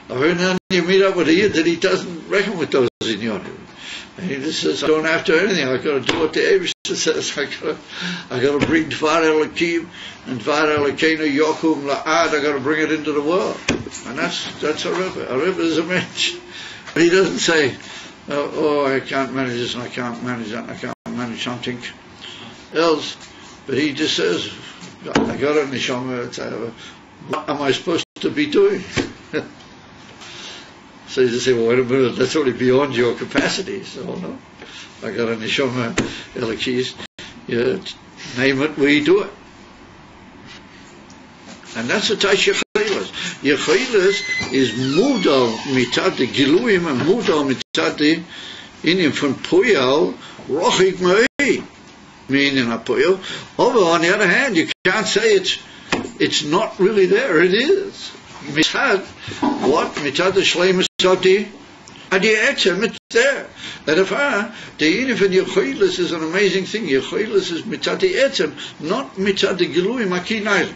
then you meet up with a yid that he doesn't reckon with those inyanim. And he just says, I don't have to do anything. I got to do what the Eibishter says. I got to bring Dvar Elokim and Dvar Elokeinu Yokum La'ad. I got to bring it into the world. And that's a Rebbe. A Rebbe is a mensch. But he doesn't say, I can't manage this and I can't manage that and I can't manage something else. But he just says, I got a neshama. What am I supposed to be doing? So you just say, well, wait a minute, that's only beyond your capacity. So, no, I got a neshama, elokis, name it, we do it. And that's the Taish Yechoiles. Yechoiles is mudal mitad de giluim and mudal mitad de inim von poyal rochik mei. meaning apoyo. Over on the other hand, you can't say it's not really there. It is. Mitzad, what? Mitzad the shleimus adi etzem, it's there. And if the even Yechoilis is an amazing thing. Yechoilis is mitzad the etzem, not mitzad the gilui makinayim.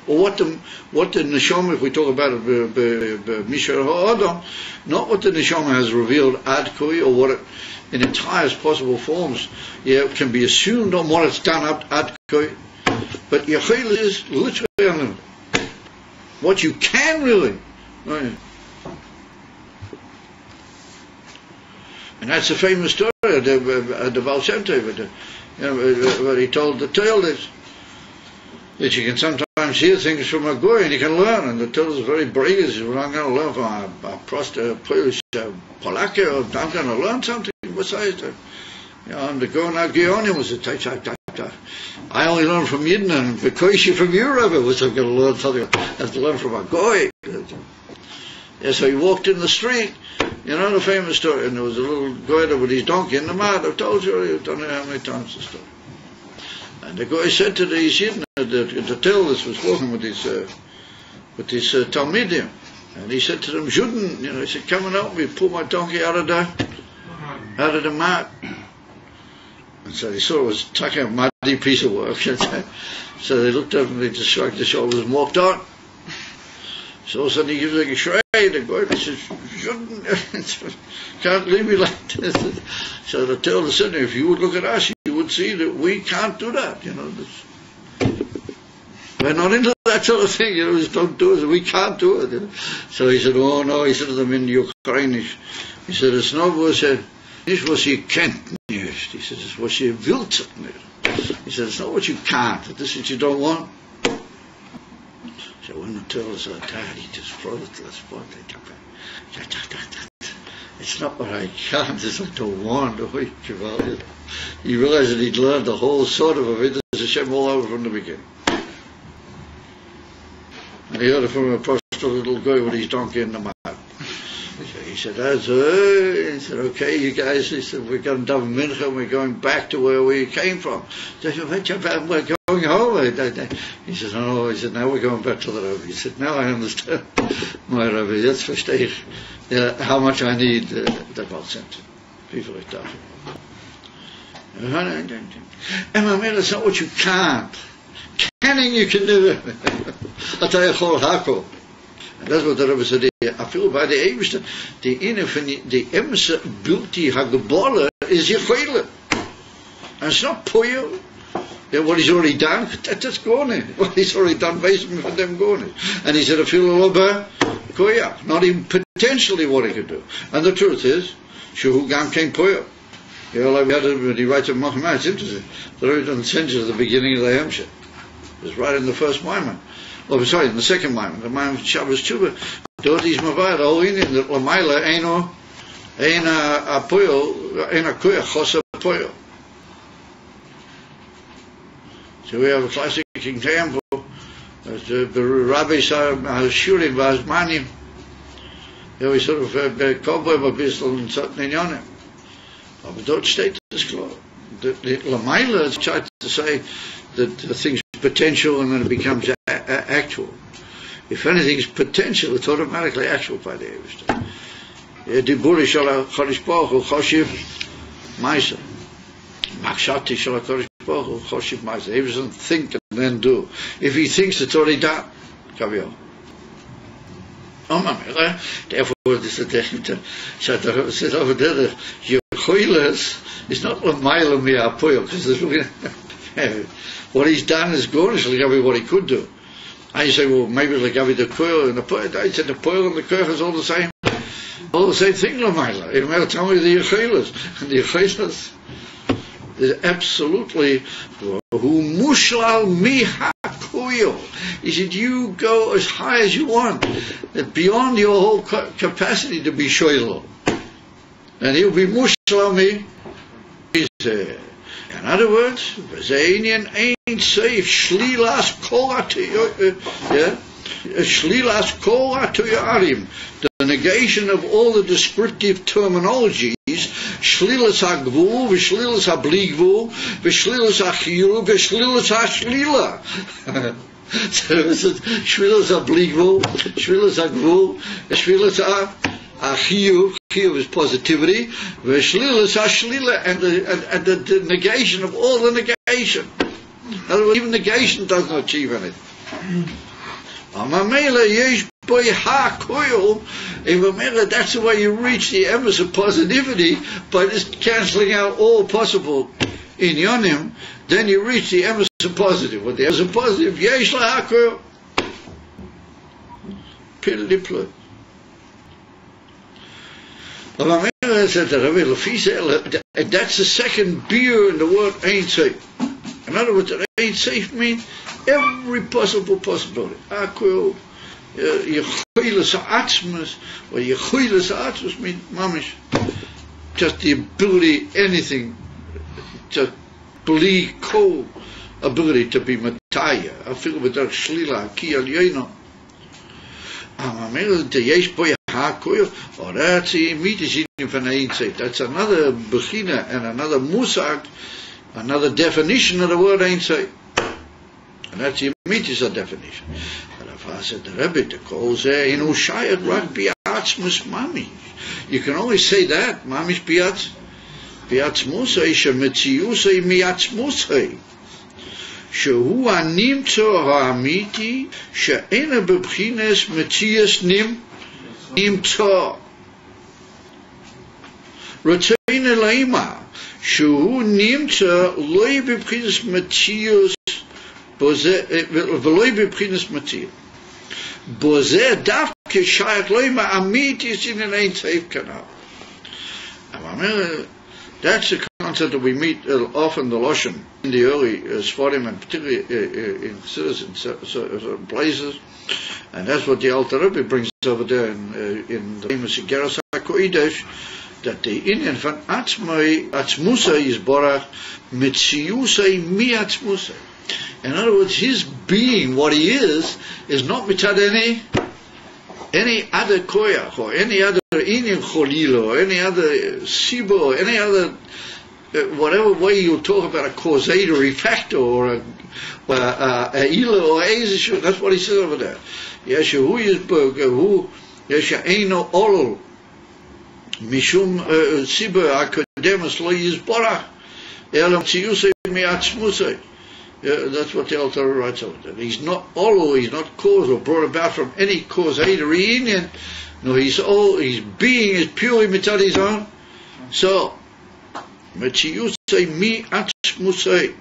Or what the neshama, if we talk about it, Mishra Ha'adam, not what the neshama has revealed ad koi, or what it, in its highest possible forms, can be assumed on what it's done ad koi. But Yechoilis is literally unlimited. What you can really. And that's the famous story of the Baal Shem Tov, where he told the tale that you can sometimes hear things from a goy and you can learn. And the tale is very brave. He says, well, I'm going to learn from a Polish Polak, or I'm going to learn something besides that. I'm the goy now Geonim was a type. I only learned from Yidden, and Bekoishi from Europe, was I'm going to learn something. I have to learn from a goy. Yeah, so he walked in the street, the famous story, and there was a little goy with his donkey in the mud. I've told you, I don't know how many times the story. And the guy said to the Yidden, the Tillis was walking with his Talmidim, and he said to them, Juden, he said, come and help me pull my donkey out of the mud. And so he saw it was taking a muddy piece of work. So they looked up and they just shrugged their shoulders and walked on. So all of a sudden he gives like a shred, the guy says, can't leave me like this. So the Tillis said, if you would look at us, you would see that we can't do that. We're not into that sort of thing. Just don't do it. We can't do it. So he said, oh no, he said to them in Ukrainish, he said, it's not what this was you can't. He said, it's what you wilt. He said, it's not what you can't. This is what you don't want. So when the Torah said that, he just brought it to the spot. It's not what I can't, it's what I don't want. He realized that he'd learned the whole sort of it. There's Hashem all over from the beginning. And he heard it from a prostrate little guy with his donkey in the mud. He said, he said, okay, you guys, he said, we're going to daven mincha and we're going back to where we came from. They said, we're going home. He said, no, he said, now we're going back to the Rebbe. He said, now I understand my Rebbe. Jetzt verstehe ich how much I need the Baal Shem Tov. People like that. And my man, it's not what you can't. Canning you can do it. I'll tell you, Hako. And that's what the Rebbe said. I feel by the Eibishter, the Emse Bilti Hagebola is Yechoile. And it's not Poyo. What he's already done, that's gone. What he's already done, basically for them gone. And he said, I feel a little bit Koya, not even potentially what he could do. And the truth is, Shuhu Gam came Poyo. Like we had it when he writes of Mahmah, it's interesting. The Rebbe doesn't send you to the beginning of the Emse. It was right in the first Maimon. Oh, sorry, in the second Maimon, the Maimon of Shabbos Tshuva. Dort is Mavad, the whole Indian, that Lamaila ain't a Poyo, ain't a Koya, Chosa Poyo. So we have a classic example. The Rabbi Shurim Vazmanim. We sort of cobweb a bit and something in on it. But don't state this close. The Lamaila has tried to say that the thing's potential and then it becomes actual. If anything's potential, it's automatically actual by the Eivishter. Diburi Shala Chorish Baruch Hu Choshiv Maisa. Makshati Shala Chorish Baruch Hu Choshiv Maisa. He doesn't think and then do. If he thinks, it's already done. Kavio. Therefore, this is the says over there that Yechoiles is not Lamaila Mi'apoyo, because what he's done is gorgeous, like what he could do. And you say, well, maybe like the coil and the poil. I said the poil and the coil is all the same thing, Lamaila. It may tell me the Yechoiles. And the Yechoiles is absolutely who mushlal miha koil. He said, you go as high as you want, beyond your whole capacity to be shoilo. And he'll be mushlal mi. In other words, V'zeinian ain't safe. Shlilas kol Shlilas kol atuyarim. The negation of all the descriptive terminology Shlilas HaGvul, V'shlilas HaBli Gvul, V'shlilas HaChiru, V'shlilas HaShlila. Shlilas HaBli Gvul, Shlilas HaGvul, V'shlilas HaChiru. Chiyuv is positivity. V'shlilas HaShlila, and the negation of all the negation. In other words, even negation does not achieve anything. That's the way you reach the emphasis of positivity, by just cancelling out all possible inyonim. Then you reach the emphasis of positive. What the emphasis of positive? Yesh lahakoil. Piliplu. That's the second beer in the word Ein Sof. In other words, Ein Sof means every possible possibility. Akoil. Yechilas ha'atzmus, or yechilas ha'atzmus means mamish, just the ability, anything, just bli kol ability to be mataya. I feel with that shlila ki al yoino. Amamel te yesh bo hakoil, or that's the mitzvah from Ein Sof. That's another bechina and another musag, another definition of the word Ein Sof. And that's the mitzvah definition. Said the Rebbe to call say, shayat rak biatzmus mamish. You can only say that mamish biatzmusay shemetziusay miatzmusay shehu animtzo ha'amiti she'ena bebchines metzius nimtzo Ratzein leima shehu nimtzo loy bebchines metzius v'loy bebchines metzius Bozeh davke shayach loima amitis in an Ein Sof canal. That's the concept that we meet often the Loshen in the early Sforim, and particularly in certain places, and that's what the Alter Rebbe brings over there in the famous Geras HaKodesh, that the Indian van Atzmusay is Borach Mitziusay mi Atzmusay. In other words, his being, what he is not mitad any other koyach, or any other inyan cholilo, or any other sibo, or any other, whatever way you talk about a causatory factor, or a ila, or a, that's what he says over there. Yeshu yizbog, who, yesha eino olol, mishum sibo akademus lo yizborach, elam tziyusay miatzmusay. That's what the Alter writes over there. He's not olo, he's not caused or brought about from any causatory union. No, his being is purely mitzad his own. So, metziusay mi atzmusay.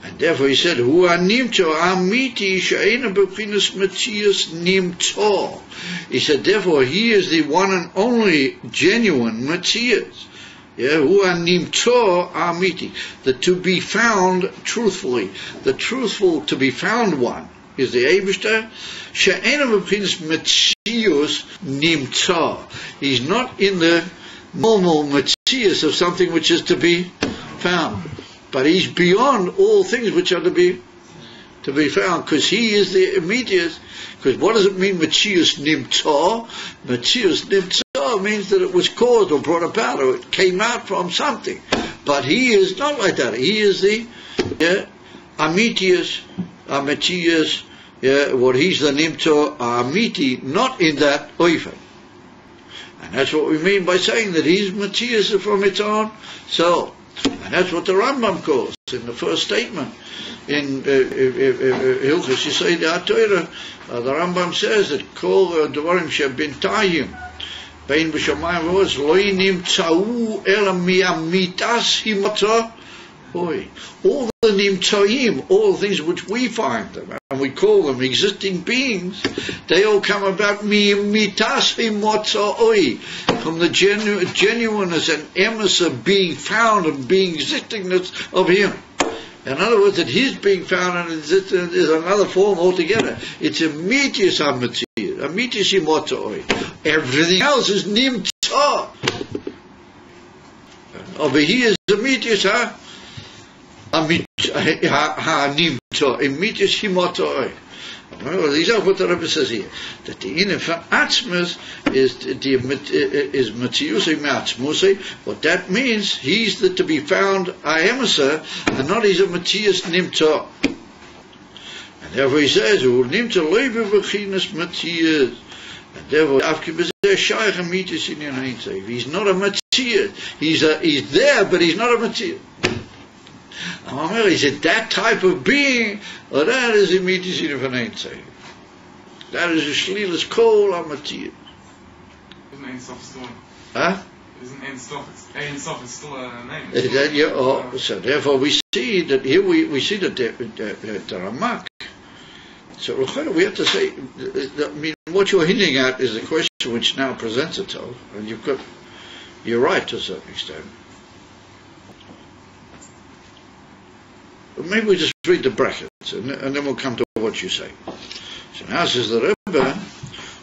And therefore he said, Hu animto amiti she'ena b'chinas metzius nimto. He said, therefore he is the one and only genuine metzius. Hu animto amiti, the to be found truthfully, the truthful to be found one is the Eibishter. She'ena b'chinas metzius nimto. He's not in the normal metzius of something which is to be found, but he's beyond all things which are to be found, because he is the immediate. Because what does it mean, metzius nimto? Metzius nimto means that it was caused or brought about, or it came out from something. But he is not like that. He is the amitius, metzius. What he's the nimto amiti, not in that oifen. And that's what we mean by saying that he's metzius from its own soul. And that's what the Rambam calls in the first statement. In Hilchos Yisei HaTorah, the Rambam says that Kol Dvarim Shebintayim Bein B'Shamayim V'Aretz Lo Nimtzau Ela Mi'amitas Himata. All the nimtzaim, all the things which we find them, and we call them existing beings, they all come about mi'amitas himotza'oi, from the genuineness and emes of being found and being existingness of him. In other words, that his being found and existence is another form altogether. It's a mitius hamatzir, a mitius himotza'oi. Everything else is nimtza. Over here is a mitius These are what the Rebbe says here, that the inner from Atzmus is Matziusei Me'atzmusei. What that means, he's to be found Aemasa, and not he's a Matthias Nimta. And therefore he says, Nimta Lebe V'chinas Matthias. And therefore, he's not a Matthias. He's there, but he's not a Matthias. Is it that type of being, or that is a Mitzvah in an Ein Sof? That is a Shlilas Kol HaMatthias. Isn't Ein Sof still? Huh? Isn't Ein Sof is still a name? So therefore we see that here we see that the Ramak. So we have to say, I mean, what you're hinting at is a question which now presents itself, and you're right to a certain extent. Maybe we just read the brackets, and then we'll come to what you say. So now says the Rebbe,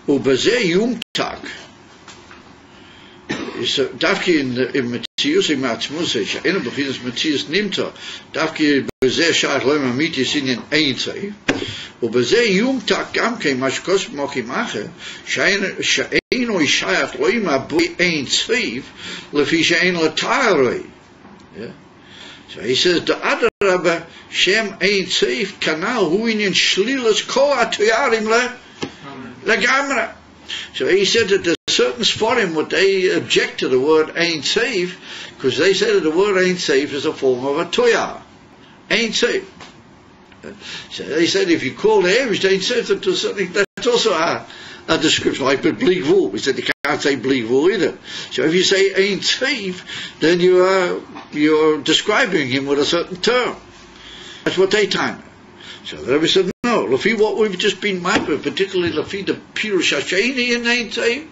Ubazeh Yumtak. So Davki in Metzius in Matzmusei, She'ena B'chinas Metzius Nimta, Davki Bazeh Shach Loim Amitis in Ein Sof, Ubazeh Yumtak Gamke Mashkos Mokim Acher, She'eno Yishayach Loim Abui Ein Sof, Lefi She'en L'Taroi. Yeah. So he says, the other Rebbe, Shem Ein Sof, Kanal Huinin Shlilas Kol HaToyarim Legamra. So he said that there's certain Sforim what they object to the word Ein Sof, because they say that the word Ein Sof is a form of a Toyar. Ein Sof. So they said if you call the average Ein Sof, to a certain extent, that's also a description, like but Bleak Vul. We said you can't say Bleak Vul either. So if you say Ein Sof, then you're describing him with a certain term. That's what they time. So the Rebbe said, no, Lafi, what we've just been mapping, particularly Lafi, the Pirush Hasheni in Ein Sof,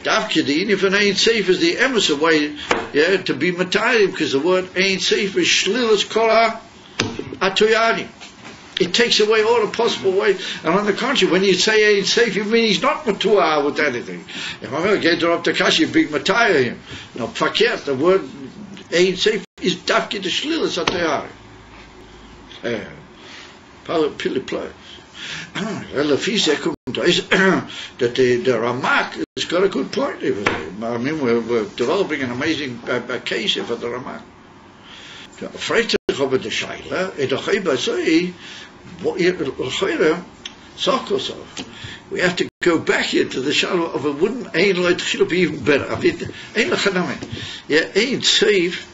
Davke the Inif and Ein Sof is the emerson way, to be Matayim, because the word Ein Sof is Shlilas Kol HaToyarim. It takes away all the possible ways, and on the contrary, when you say Ein Sof, you mean he's not Matuah with anything. If I'm going to get up the Kashi, big Matayim him. No, Fakir, the word Ein Sof is Davke the Shlilas HaToyarim. Pili place. Well, the Fisa that the Ramak has got a good point. I mean, we're developing an amazing case here for the Ramak. Afraid to go with the Shaila, we have to go back here to the Shaila of a wooden Ein Lo Tchila be even better. Ein Lachanami. Ein Sof.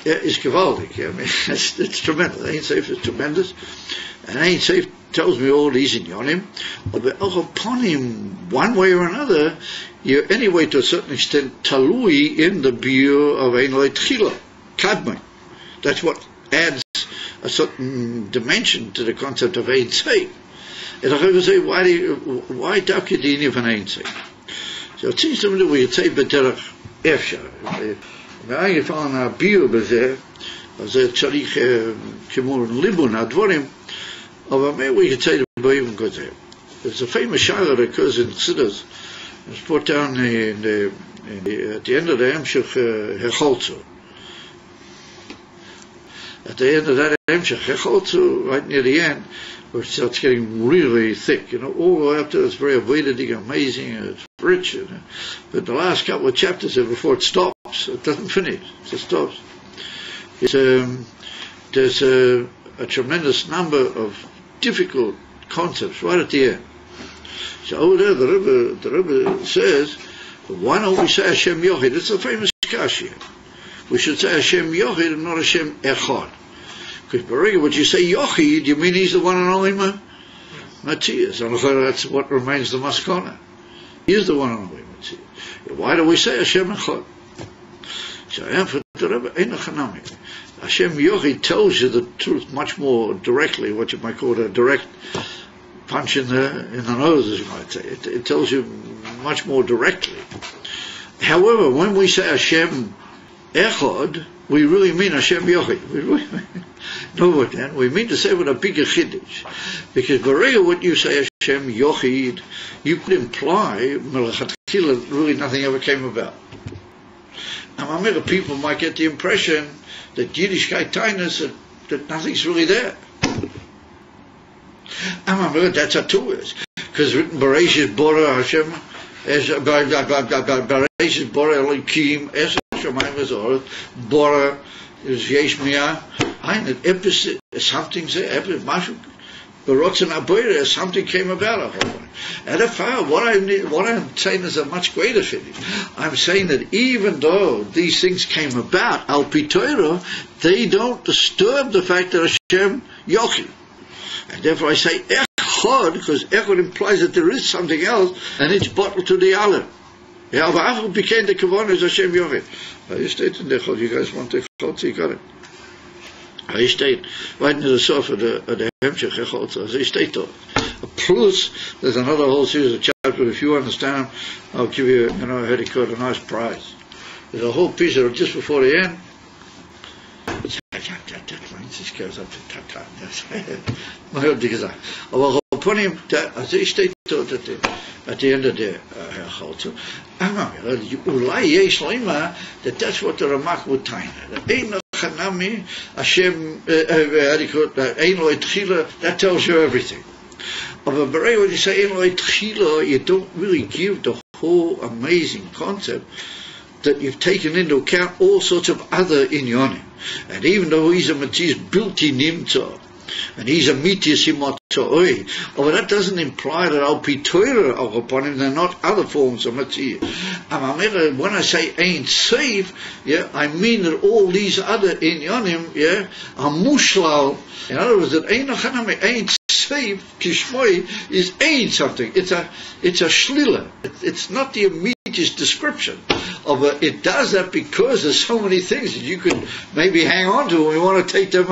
Is gewaldig. I mean, it's tremendous. Ein Sof is tremendous. And Ein Sof tells me all these in Yonim. But upon him, one way or another, you're anyway to a certain extent talui in the biur of Ein Lo Tchila, Kadmon. That's what adds a certain dimension to the concept of Ein Sof. And I would say, why Davkedini of an Ein Sof? So it seems to me that we could say B'derech Efshar. ואיפן הביור בזה, אז זה צריך כמו ליבון הדברים, אבל maybe we could say the Bible כזה. There's a famous shayla that occurs in Siddur. It's put down at the end of the Hemshech Hecholzu. At the end of that Hemshech Hecholzu, right near the end, where it starts getting really thick, all the way up to it's very Vedic, amazing, it's rich, but the last couple of chapters there before it stops, it doesn't finish, it just stops. There's a tremendous number of difficult concepts right at the end. So over there the Rebbe says, why don't we say Hashem Yochid? It's a famous Kashi. We should say Hashem Yochid and not Hashem Echad. Because when you say Yochid, you mean he's the one and only Matthias. And that's what remains the Maskana. He is the one and only Matthias. Why do we say Hashem Echad? So for the Rebbe, Hashem Yochid tells you the truth much more directly, what you might call a direct punch in the nose, as you might say. It tells you much more directly. However, when we say Hashem Echad, we really mean Hashem Yochid. We really know what then. We mean to say with a bigger chiddush. Because what you say Hashem Yochid, you could imply Melachatchila really nothing ever came about. Now, people might get the impression that Yiddishkeit Tainus that nothing's really there. That's a 2 words. Because written Bereshit Bora Hashem, Bereshit Bora Elohim, Es Shamayim V'Zorah, Bora is Yesh Miyah, Ein, something there, Mashu, Berotzen Aboira, something came about. And what I'm saying is a much greater thing. I'm saying that even though these things came about, Al Pi Torah, they don't disturb the fact that Hashem Yochid. And therefore I say Echad, because Echad implies that there is something else, and it's bottled to the other. Yeah, but Echad became the Kavanah as Hashem Yochid. You state in the Echad, you guys want the Echad, so you got it. Hij staat, right near the sofa of the Hemshech Echad, so he staat there. Plus, there's another whole series of chapters. If you understand, I'll give you, how to call it, a nice prize. There's a whole piece of it just before the end. This goes up to Tata. Maar heel dik gezegd. Maar op hem, als hij steekt tot at the end of the Chaltza, Ulai Yesh Lema, that's what the Ramak would time. Ein Chanami, Hashem, Ein Lo Etchila, that tells you everything. But when you say Ein Lo Etchila, you don't really give the whole amazing concept that you've taken into account all sorts of other inyonim. And even though he's a Matthias Bilti Nimta, and he's a Mitias Himotoi, but that doesn't imply that Al Pi Torah are upon him, they're not other forms of Matthias. When I say ain't safe, yeah, I mean that all these other inyonim, yeah, are mushlal. In other words, that ain't safe, kishmoi, is ain't something. It's a shlila. It's not the immediate description of it. It does that because there's so many things that you could maybe hang on to, and we want to take them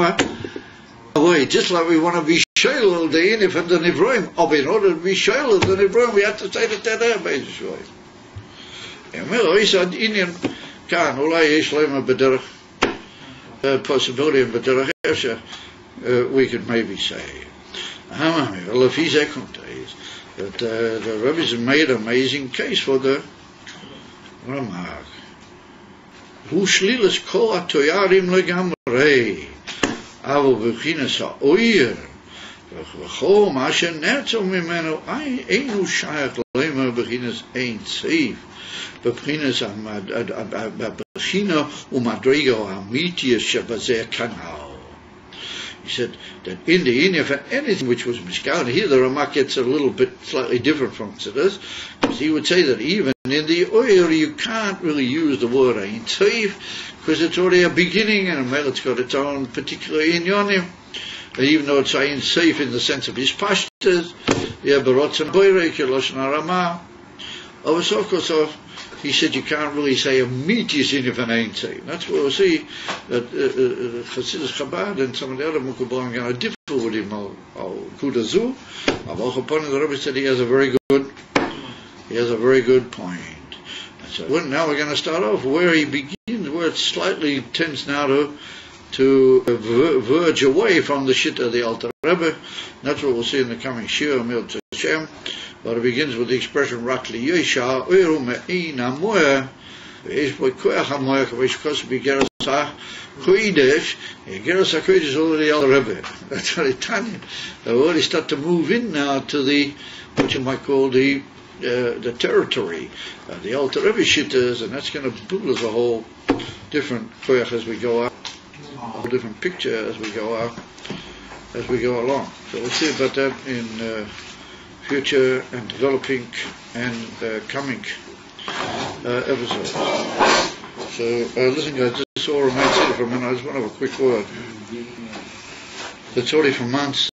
away. Just like we want to be shoyl the inif and the nivroim. But in order to be shoyl the nivroim, we have to say that they're basically. And well, he said, Indian can ulai yesh lema b'derech possibility of b'derech esha. We could maybe say. Well, if he's ekuntais, that the rabbis have made an amazing case for the Ramak. Hu shlilas kol atoyarim legamrei, avo b'chinas ha'oyer, v'chol ma'asher netzel mimenu, einu shayach lema b'chinas ein seif, b'chinas b'china u'madriga ha'mitiyas shebazeh kanal. He said that in the India, for anything which was Mishkan, here the Ramak gets a little bit slightly different from Tzedus, because he would say that even in the oil you can't really use the word Ein Seif, because it's already a beginning, and it's got its own particular inyonim, even though it's Ein Seif in the sense of his pashtas, yeah, Berotzen Boirek, Yeloshan Arama, so forth. He said you can't really say a mitius in if an ain't say. That's where we'll see that Chassidus Chabad and some of the other Mukabalim are going to differ with him al Kudazu. Avach upon the Rebbe said he has a very good point. And so now we're going to start off where he begins, where it slightly tends now to verge away from the Shitta of the Alter Rebbe. That's what we'll see in the coming Shir Mil Hashem. But it begins with the expression Rakli Yesha Uru Me'ina Moya V'esh Boi Koyach HaMoya K'vesh Kos B'geras HaKoidesh Geras HaKoidesh is already Al Rebbe. That's what it's telling you. They already start to move in now to the, what you might call the territory, the Alter Rebbe Shittas, and that's going to build us a whole different Koyach as we go out, a whole different picture as we go out, as we go along. So we'll see about that in future and developing and coming episodes. So listen guys, this all remains here for a minute. I just want to have a quick word. It's already for months